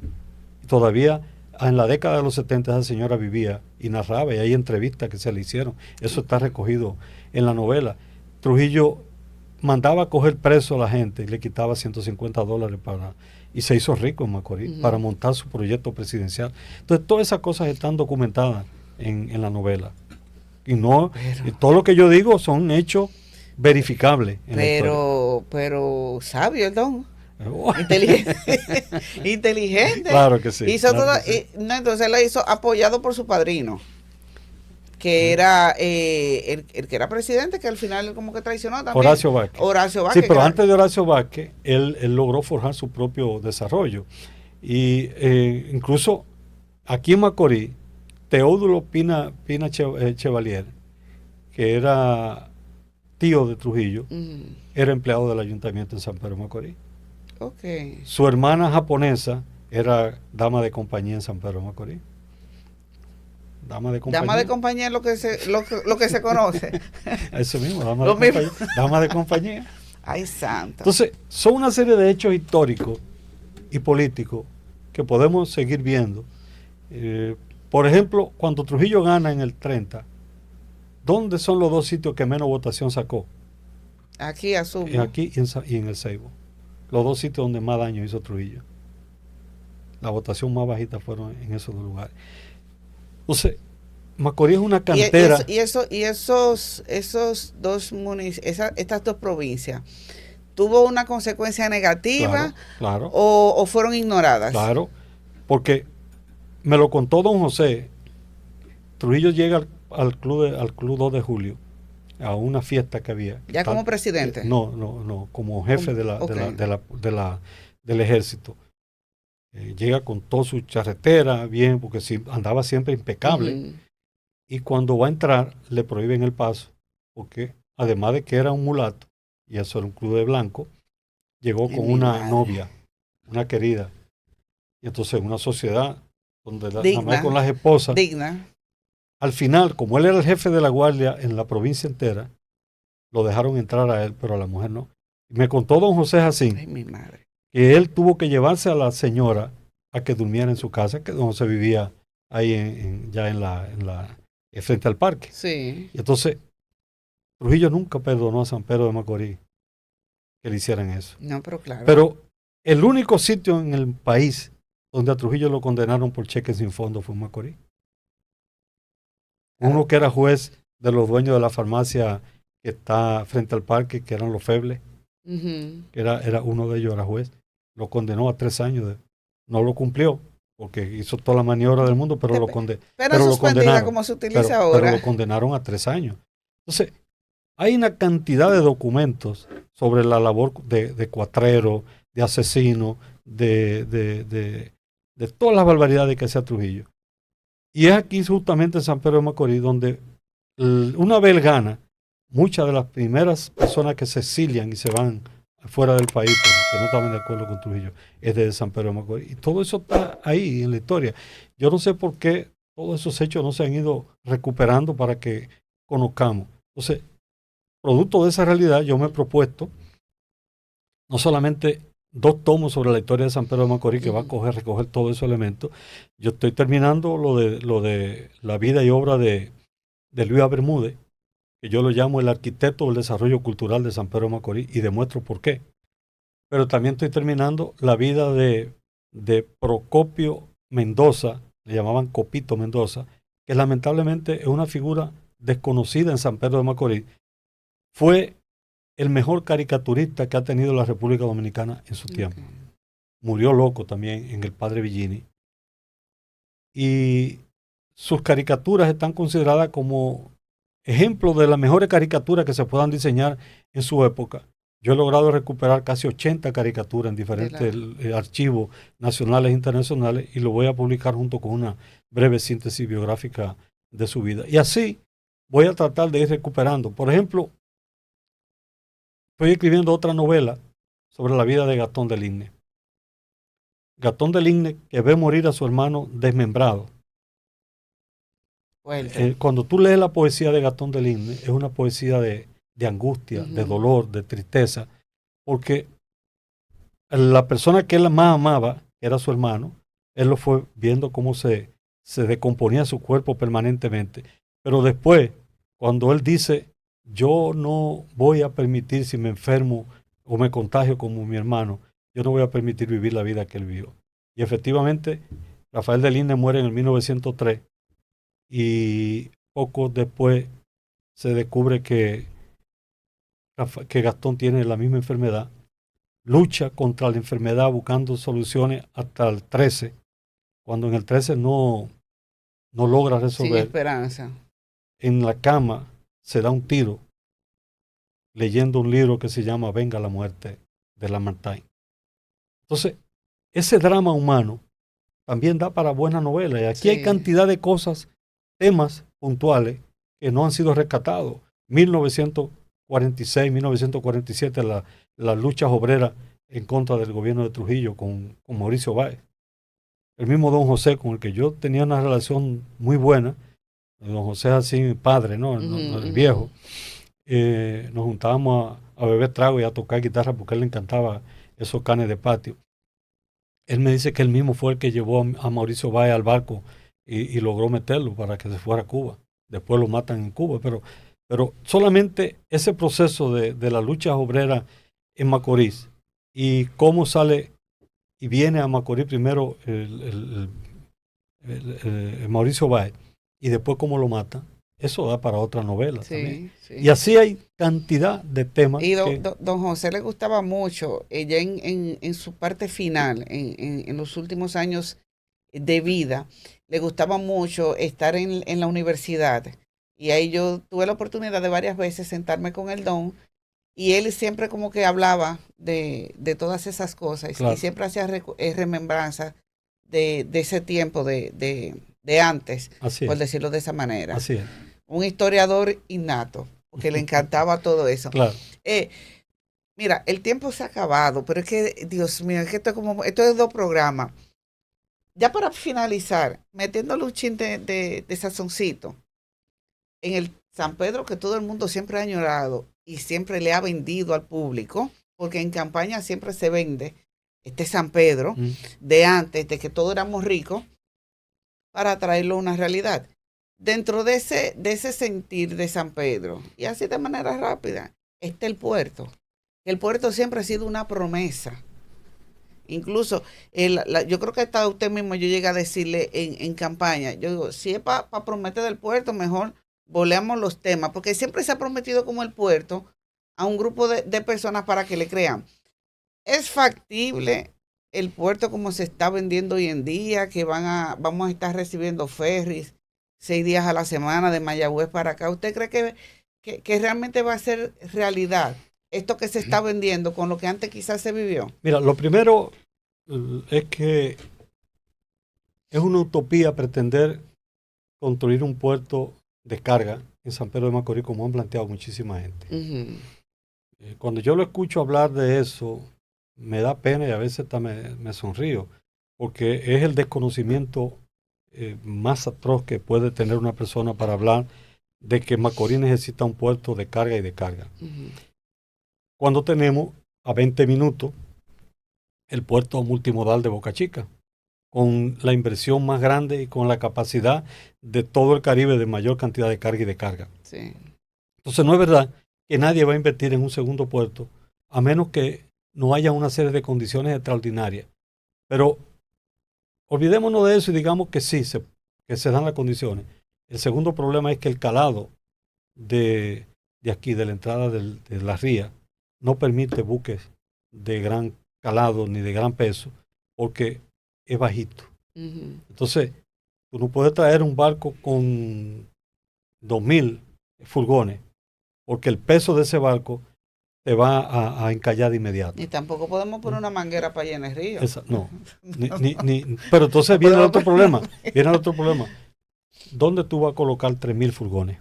Y todavía en la década de los 70 esa señora vivía y narraba, y hay entrevistas que se le hicieron. Eso está recogido en la novela. Trujillo mandaba a coger preso a la gente y le quitaba $150 y se hizo rico en Macorís para montar su proyecto presidencial. Entonces todas esas cosas están documentadas en la novela. Y todo lo que yo digo son hechos verificables. Pero sabio el don. Inteligente. Inteligente. Claro que sí. Hizo claro todo, que sí. no, entonces él la hizo apoyado por su padrino, que era el que era presidente, que al final como que traicionó también. Horacio Vázquez. Horacio Vázquez. Sí, pero antes de Horacio Vázquez, él logró forjar su propio desarrollo. Y incluso aquí en Macorís, Teodulo Pina Chevalier, que era tío de Trujillo, era empleado del ayuntamiento en San Pedro de Macorís. Okay. Su hermana japonesa era dama de compañía en San Pedro de Macorís. Dama de compañía es lo que se conoce. Eso mismo, dama de compañía. Ay, santo. Entonces, son una serie de hechos históricos y políticos que podemos seguir viendo. Por ejemplo, cuando Trujillo gana en el 30, ¿dónde son los dos sitios que menos votación sacó? Aquí, asumo. Aquí y en el Ceibo. Los dos sitios donde más daño hizo Trujillo. La votación más bajita fueron en esos dos lugares. Entonces, Macorís es una cantera. Esos dos estas dos provincias, ¿tuvo una consecuencia negativa? Claro. ¿O fueron ignoradas? Claro, porque me lo contó don José. Trujillo llega al club 2 de julio, a una fiesta que había. ¿Ya como presidente? No, como jefe del ejército. Llega con toda su charretera, bien, porque andaba siempre impecable. Y cuando va a entrar, le prohíben el paso, porque además de que era un mulato, y eso era un club de blanco, llegó con una novia, una querida. Y entonces una sociedad donde nada más con las esposas. Digna. Al final, como él era el jefe de la guardia en la provincia entera, lo dejaron entrar a él, pero a la mujer no. Y me contó don José Jacín. Ay, mi madre. Que él tuvo que llevarse a la señora a que durmiera en su casa, que donde se vivía ahí frente al parque. Sí. Y entonces, Trujillo nunca perdonó a San Pedro de Macorís que le hicieran eso. No, pero claro. Pero el único sitio en el país donde a Trujillo lo condenaron por cheques sin fondo fue en Macorís. Uno que era juez de los dueños de la farmacia que está frente al parque, que eran los Febles, era uno de ellos, era juez, lo condenó a 3 años. No lo cumplió, porque hizo toda la maniobra del mundo, pero lo condenaron. Como se utiliza ahora. Pero lo condenaron a 3 años. Entonces, hay una cantidad de documentos sobre la labor de cuatrero, de asesino, de todas las barbaridades que hacía Trujillo. Y es aquí justamente en San Pedro de Macorís donde una vez gana, muchas de las primeras personas que se exilian y se van fuera del país porque no estaban de acuerdo con Trujillo es de San Pedro de Macorís. Y todo eso está ahí en la historia. Yo no sé por qué todos esos hechos no se han ido recuperando para que conozcamos. Entonces, producto de esa realidad, yo me he propuesto no solamente 2 tomos sobre la historia de San Pedro de Macorís, que va a recoger todos esos elementos. Yo estoy terminando lo de la vida y obra de Luis Bermúdez, que yo lo llamo el arquitecto del desarrollo cultural de San Pedro de Macorís y demuestro por qué. Pero también estoy terminando la vida de Procopio Mendoza, le llamaban Copito Mendoza, que lamentablemente es una figura desconocida en San Pedro de Macorís. Fue el mejor caricaturista que ha tenido la República Dominicana en su tiempo. Murió loco también en El Padre Villini. Y sus caricaturas están consideradas como ejemplos de las mejores caricaturas que se puedan diseñar en su época. Yo he logrado recuperar casi 80 caricaturas en diferentes archivos nacionales e internacionales y lo voy a publicar junto con una breve síntesis biográfica de su vida. Y así voy a tratar de ir recuperando. Por ejemplo, estoy escribiendo otra novela sobre la vida de Gastón del Igne. Gastón del Igne, que ve morir a su hermano desmembrado. Cuando tú lees la poesía de Gastón del Igne, es una poesía de angustia, de dolor, de tristeza, porque la persona que él más amaba, que era su hermano, él lo fue viendo cómo se decomponía su cuerpo permanentemente. Pero después, cuando él dice, yo no voy a permitir, si me enfermo o me contagio como mi hermano, yo no voy a permitir vivir la vida que él vivió. Y efectivamente, Rafael del Igne muere en el 1903 y poco después se descubre que Gastón tiene la misma enfermedad, lucha contra la enfermedad buscando soluciones hasta el 13, cuando en el 13 no logra resolver. Sin esperanza. En la cama se da un tiro leyendo un libro que se llama Venga la muerte de Lamartine. Entonces, ese drama humano también da para buena novela. Y aquí hay cantidad de cosas, temas puntuales que no han sido rescatados. 1946, 1947, las luchas obreras en contra del gobierno de Trujillo con Mauricio Báez. El mismo don José, con el que yo tenía una relación muy buena, don José así mi padre, ¿no? El viejo, nos juntábamos a beber trago y a tocar guitarra porque a él le encantaba esos canes de patio. Él me dice que él mismo fue el que llevó a Mauricio Báez al barco y logró meterlo para que se fuera a Cuba. Después lo matan en Cuba, pero solamente ese proceso de la lucha obrera en Macorís y cómo sale y viene a Macorís primero el Mauricio Báez y después cómo lo mata, eso da para otra novela también. Sí. Y así hay cantidad de temas. Y don José le gustaba mucho, ella en su parte final, en los últimos años de vida, le gustaba mucho estar en la universidad. Y ahí yo tuve la oportunidad de varias veces sentarme con el don y él siempre como que hablaba de todas esas cosas. Claro. Y siempre hacía remembranza de ese tiempo de antes, por decirlo de esa manera. Así es. Un historiador innato, porque le encantaba todo eso. Claro. Mira, el tiempo se ha acabado, pero es que, Dios mío, es que esto es 2 programas. Ya para finalizar, metiéndole un chin de sazoncito, en el San Pedro que todo el mundo siempre ha añorado y siempre le ha vendido al público, porque en campaña siempre se vende este San Pedro de antes, de que todos éramos ricos, para traerlo a una realidad. Dentro de ese sentir de San Pedro, y así de manera rápida, está el puerto. El puerto siempre ha sido una promesa. Incluso, yo creo que hasta usted mismo, yo llegué a decirle en campaña, yo digo, si es para prometer del puerto, mejor voleamos los temas, porque siempre se ha prometido como el puerto a un grupo de personas para que le crean. ¿Es factible el puerto como se está vendiendo hoy en día, que vamos a estar recibiendo ferries 6 días a la semana de Mayagüez para acá? ¿Usted cree que realmente va a ser realidad esto que se está vendiendo con lo que antes quizás se vivió? Mira, lo primero es que es una utopía pretender construir un puerto de carga en San Pedro de Macorís, como han planteado muchísima gente. Cuando yo lo escucho hablar de eso, me da pena y a veces hasta me sonrío, porque es el desconocimiento más atroz que puede tener una persona para hablar de que Macorís necesita un puerto de carga y de carga. Cuando tenemos a 20 minutos el puerto multimodal de Boca Chica, con la inversión más grande y con la capacidad de todo el Caribe de mayor cantidad de carga y de carga. Sí. Entonces no es verdad que nadie va a invertir en un segundo puerto, a menos que no haya una serie de condiciones extraordinarias. Pero olvidémonos de eso y digamos que sí, que se dan las condiciones. El segundo problema es que el calado de aquí, de la entrada de la ría, no permite buques de gran calado ni de gran peso, porque es bajito. Entonces, tú no puedes traer un barco con 2.000 furgones, porque el peso de ese barco te va a encallar de inmediato. Y tampoco podemos poner una manguera para llenar el río. No. Pero entonces viene el otro problema. ¿Dónde tú vas a colocar 3.000 furgones?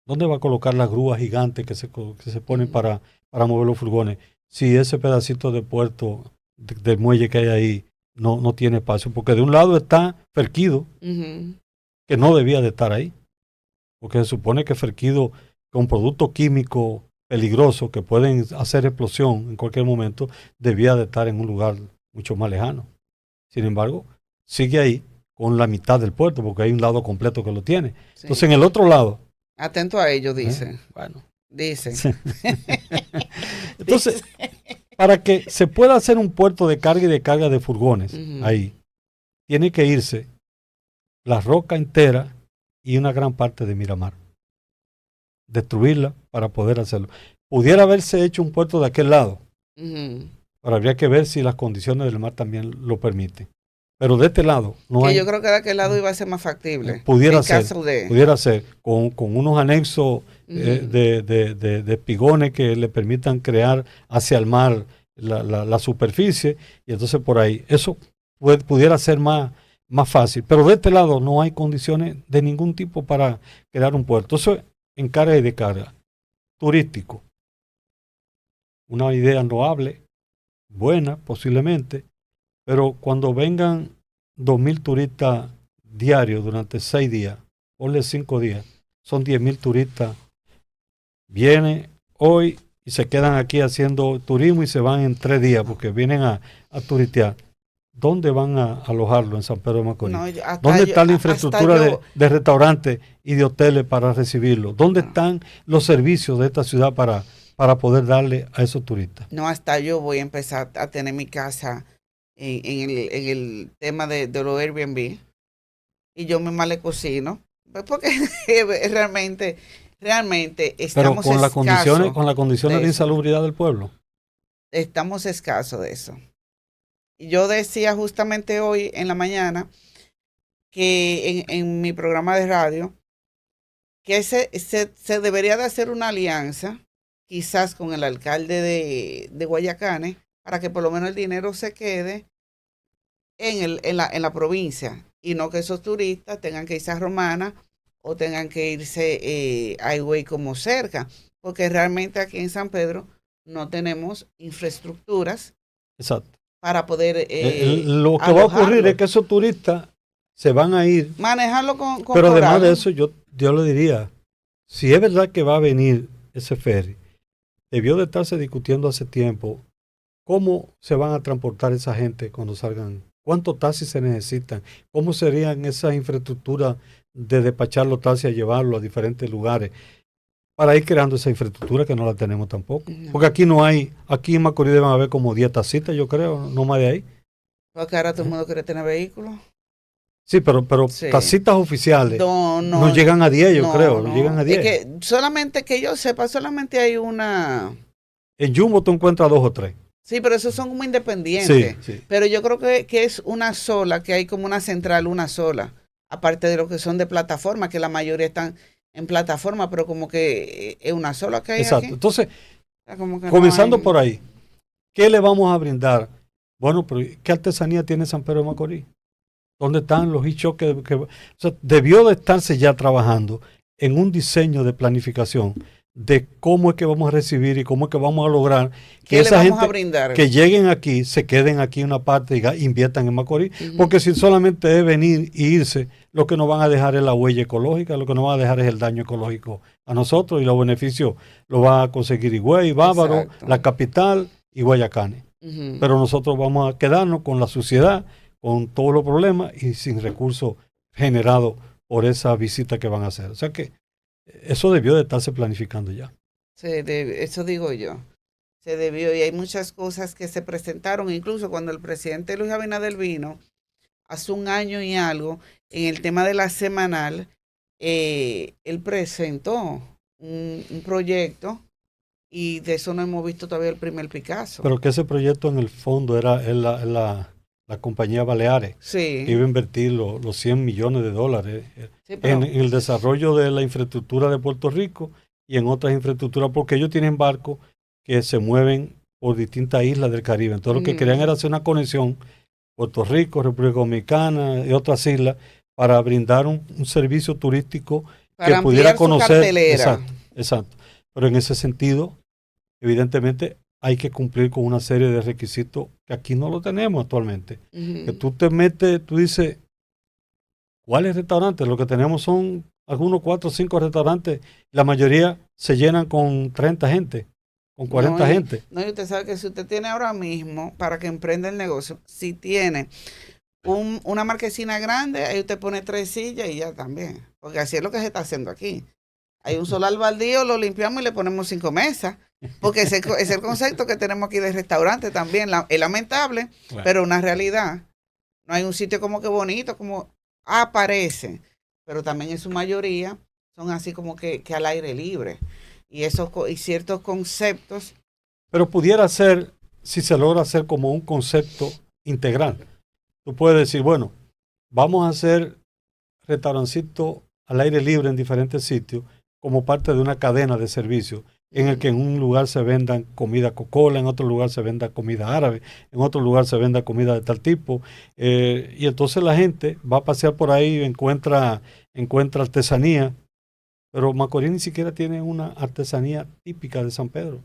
¿Dónde va a colocar las grúas gigantes que se ponen para mover los furgones? Si ese pedacito de puerto, del muelle que hay ahí, no tiene espacio. Porque de un lado está Ferquido, que no debía de estar ahí. Porque se supone que Ferquido, con productos químicos peligrosos que pueden hacer explosión en cualquier momento, debía de estar en un lugar mucho más lejano. Sin embargo, sigue ahí con la mitad del puerto, porque hay un lado completo que lo tiene. Sí. Entonces, en el otro lado... Atento a ello, dice. Bueno. Dice. Sí. Entonces, para que se pueda hacer un puerto de carga y descarga de furgones, ahí, tiene que irse la roca entera y una gran parte de Miramar. Destruirla para poder hacerlo. Pudiera haberse hecho un puerto de aquel lado, pero habría que ver si las condiciones del mar también lo permiten. Pero de este lado no hay. Yo creo que de aquel lado iba a ser más factible. Pudiera ser con unos anexos de espigones que le permitan crear hacia el mar la superficie, y entonces por ahí eso pudiera ser más fácil. Pero de este lado no hay condiciones de ningún tipo para crear un puerto. Eso en carga y descarga. Turístico. Una idea loable, buena posiblemente, pero cuando vengan 2.000 turistas diarios durante 6 días, ponle 5 días, son 10.000 turistas, vienen hoy y se quedan aquí haciendo turismo y se van en 3 días porque vienen a turistear. ¿Dónde van a alojarlo en San Pedro de Macorís? ¿Dónde está la infraestructura de restaurantes y de hoteles para recibirlo? ¿Dónde están los servicios de esta ciudad para poder darle a esos turistas? No, hasta yo voy a empezar a tener mi casa en el tema de los Airbnb, y yo misma le cocino, porque realmente estamos escasos. Pero con las condiciones de insalubridad del pueblo. Estamos escasos de eso. Yo decía justamente hoy en la mañana que en mi programa de radio que se debería de hacer una alianza quizás con el alcalde de Guayacanes para que por lo menos el dinero se quede en la provincia y no que esos turistas tengan que irse a Romana o tengan que irse a Higüey como cerca, porque realmente aquí en San Pedro no tenemos infraestructuras. Exacto. Para poder lo que va a ocurrir es que esos turistas se van a ir. Manejarlo con pero además de eso, yo le diría, si es verdad que va a venir ese ferry, debió de estarse discutiendo hace tiempo cómo se van a transportar esa gente cuando salgan, cuántos taxis se necesitan, cómo serían esas infraestructuras de despachar los taxis a llevarlo a diferentes lugares, para ir creando esa infraestructura que no la tenemos tampoco. No. Porque aquí no hay, aquí en Macorís deben haber como 10 taxitas, yo creo, no más de ahí. Porque ahora todo el mundo quiere tener vehículos. Sí, pero sí. Taxitas oficiales no llegan a 10, yo creo, no llegan a 10. Es que solamente que yo sepa, solamente hay una... En Jumbo tú encuentras 2 o 3. Sí, pero esos son como independientes. Sí. Pero yo creo que es una sola, que hay como una central, una sola. Aparte de lo que son de plataforma, que la mayoría están en plataforma, pero como que es una sola que hay. Exacto. Aquí. Entonces, comenzando por ahí, ¿qué le vamos a brindar? Bueno, pero ¿qué artesanía tiene San Pedro de Macorís? ¿Dónde están los hichos o sea, debió de estarse ya trabajando en un diseño de planificación de cómo es que vamos a recibir y cómo es que vamos a lograr que esa gente que lleguen aquí, se queden aquí una parte y inviertan en Macorís, porque si solamente es venir e irse, lo que nos van a dejar es la huella ecológica, lo que nos van a dejar es el daño ecológico a nosotros, y los beneficios los va a conseguir Higüey, Bávaro, la capital y Guayacanes. Pero nosotros vamos a quedarnos con la suciedad, con todos los problemas y sin recursos generados por esa visita que van a hacer. O sea que Eso debió de estarse planificando ya. Eso digo yo. Se debió, y hay muchas cosas que se presentaron, incluso cuando el presidente Luis Abinader vino, hace un año y algo, en el tema de la semanal, él presentó un proyecto y de eso no hemos visto todavía el primer Picasso. Pero que ese proyecto en el fondo era la compañía Baleares, Sí. que iba a invertir los 100 millones de dólares Sí, pero, en el desarrollo de la infraestructura de Puerto Rico y en otras infraestructuras, porque ellos tienen barcos que se mueven por distintas islas del Caribe. Entonces lo que querían era hacer una conexión Puerto Rico, República Dominicana y otras islas para brindar un servicio turístico que para pudiera ampliar su conocer. cartelera. Exacto, exacto. Pero en ese sentido, evidentemente, hay que cumplir con una serie de requisitos que aquí no lo tenemos actualmente. Que tú te metes, tú dices, ¿cuáles restaurantes? Lo que tenemos son algunos 4 o 5 restaurantes. La mayoría se llenan con 30 gente, con 40 gente. No, y usted sabe que si usted tiene ahora mismo, para que emprenda el negocio, si tiene una marquesina grande, ahí usted pone 3 sillas y ya también. Porque así es lo que se está haciendo aquí. Hay un solar baldío, lo limpiamos y le ponemos 5 mesas. Porque ese es el concepto que tenemos aquí de restaurante también. Es lamentable, claro, pero una realidad. No hay un sitio como que bonito, como aparece. Pero también en su mayoría son así como que al aire libre. Y ciertos conceptos. Pero pudiera ser, si se logra hacer como un concepto integral. Tú puedes decir, bueno, vamos a hacer restaurancitos al aire libre en diferentes sitios como parte de una cadena de servicios en el que en un lugar se vendan comida cocola, en otro lugar se venda comida árabe, en otro lugar se venda comida de tal tipo. Y entonces la gente va a pasear por ahí, encuentra artesanía, pero Macorís ni siquiera tiene una artesanía típica de San Pedro.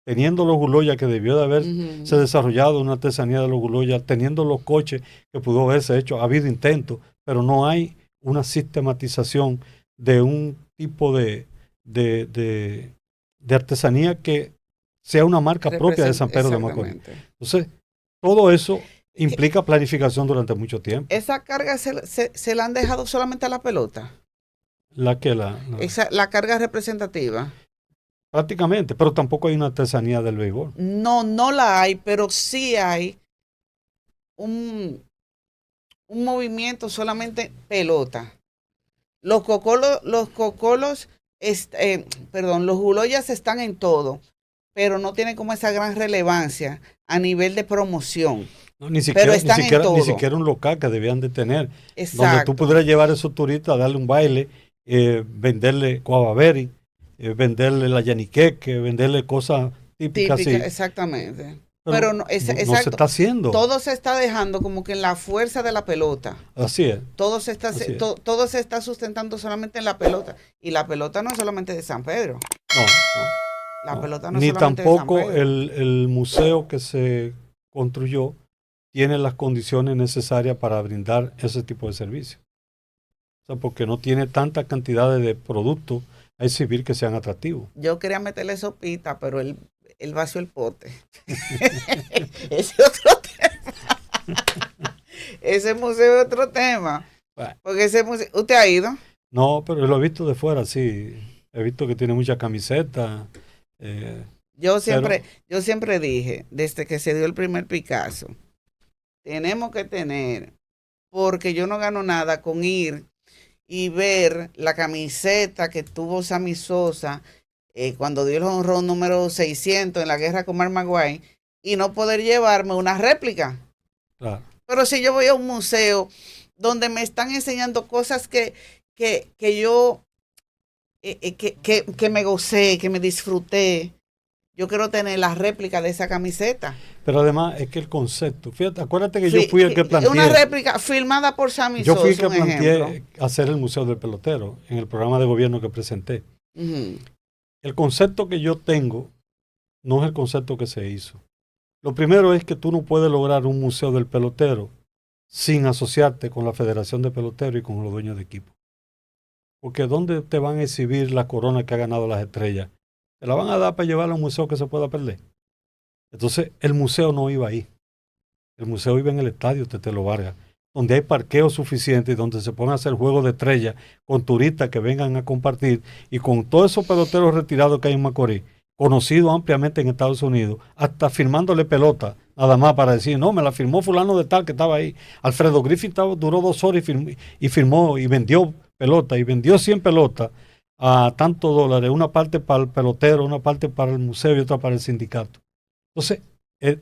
Teniendo los guloyas que debió de haberse desarrollado una artesanía de los guloyas, teniendo los coches que pudo haberse hecho, ha habido intentos, pero no hay una sistematización de un tipo de artesanía que sea una marca propia de San Pedro de Macorís. Entonces, todo eso implica planificación durante mucho tiempo. ¿Esa carga se la han dejado solamente a la pelota? La carga representativa. Prácticamente, pero tampoco hay una artesanía del béisbol. No la hay, pero sí hay un movimiento solamente pelota. Los cocolos, los guloyas están en todo, pero no tienen como esa gran relevancia a nivel de promoción. No, ni siquiera un local que debían de tener. Exacto. Donde tú pudieras llevar a esos turistas a darle un baile, venderle guavaberi, venderle la yaniqueque, venderle cosas típicas así. Exactamente. Pero no, no se está haciendo. Todo se está dejando como que en la fuerza de la pelota. Así es. Todo se está sustentando solamente en la pelota. Y la pelota no es solamente de San Pedro. No. La pelota no es ni solamente tampoco de San Pedro. El museo que se construyó tiene las condiciones necesarias para brindar ese tipo de servicio. O sea, porque no tiene tanta cantidad de productos a exhibir que sean atractivos. Yo quería meterle sopita, pero él vació el pote. Ese es otro tema. Ese museo es otro tema. Bueno. Porque ese museo, ¿usted ha ido? No, pero lo he visto de fuera, sí. He visto que tiene muchas camisetas. Yo siempre dije, desde que se dio el primer Picasso, tenemos que tener, porque yo no gano nada con ir y ver la camiseta que tuvo Sammy Sosa cuando dio el jonrón número 600 en la guerra con Mark McGwire y no poder llevarme una réplica. Claro. Pero si yo voy a un museo donde me están enseñando cosas que yo que me gocé, que me disfruté, yo quiero tener la réplica de esa camiseta. Pero además es que el concepto, fíjate, acuérdate que yo fui el que planteé. Una réplica filmada por Sammy Sosa. Yo fui el que planteé hacer el Museo del Pelotero en el programa de gobierno que presenté. El concepto que yo tengo no es el concepto que se hizo. Lo primero es que tú no puedes lograr un museo del pelotero sin asociarte con la Federación de Peloteros y con los dueños de equipo. Porque ¿dónde te van a exhibir la corona que ha ganado las estrellas? ¿Te la van a dar para llevarla a un museo que se pueda perder? Entonces, el museo no iba ahí. El museo iba en el estadio Tetelo Vargas, donde hay parqueo suficiente y donde se pueden hacer juegos de estrella con turistas que vengan a compartir y con todos esos peloteros retirados que hay en Macorís, conocido ampliamente en Estados Unidos, hasta firmándole pelota, nada más para decir, no, me la firmó fulano de tal que estaba ahí. Alfredo Griffith duró 2 horas y firmó y vendió pelota, y vendió 100 pelotas a tantos dólares, una parte para el pelotero, una parte para el museo y otra para el sindicato. Entonces,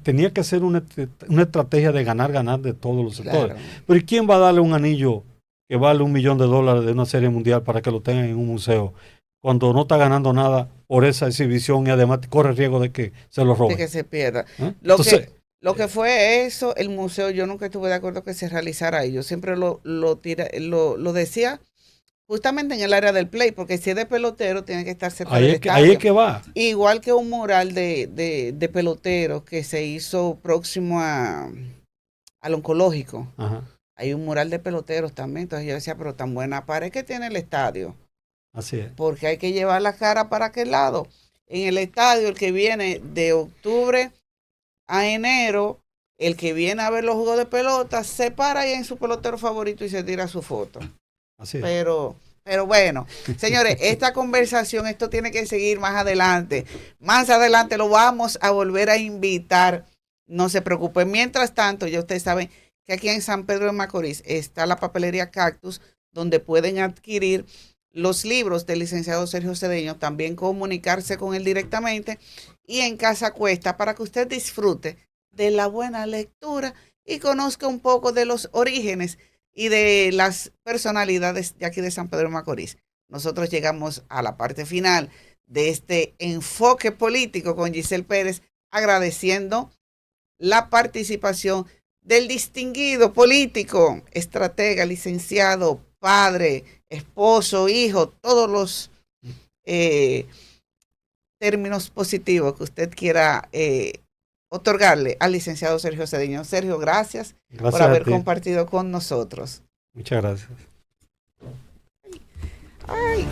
tenía que ser una estrategia de ganar de todos los sectores. Claro. Pero ¿y quién va a darle un anillo que vale $1 millón de una serie mundial para que lo tengan en un museo cuando no está ganando nada por esa exhibición y además corre riesgo de que se lo roben? De que se pierda. ¿Eh? Entonces, lo que fue eso, el museo, yo nunca estuve de acuerdo que se realizara ahí. Yo siempre lo decía justamente en el área del play, porque si es de pelotero, tiene que estar cerca del estadio. Ahí es que va. Igual que un mural de peloteros que se hizo próximo al oncológico. Ajá. Hay un mural de peloteros también. Entonces yo decía, pero tan buena pared que tiene el estadio. Así es. Porque hay que llevar la cara para aquel lado. En el estadio, el que viene de octubre a enero, el que viene a ver los juegos de pelota, se para ahí en su pelotero favorito y se tira su foto. Así es. Pero bueno, señores, esta conversación, esto tiene que seguir más adelante. Más adelante lo vamos a volver a invitar. No se preocupen. Mientras tanto, ya ustedes saben que aquí en San Pedro de Macorís está la papelería Cactus, donde pueden adquirir los libros del licenciado Sergio Cedeño, también comunicarse con él directamente, y en Casa Cuesta, para que usted disfrute de la buena lectura y conozca un poco de los orígenes y de las personalidades de aquí de San Pedro de Macorís. Nosotros llegamos a la parte final de este enfoque político con Giselle Pérez, agradeciendo la participación del distinguido político, estratega, licenciado, padre, esposo, hijo, todos los términos positivos que usted quiera otorgarle al licenciado Sergio Cedeño. Sergio, gracias por haber compartido con nosotros. Muchas gracias. Ay.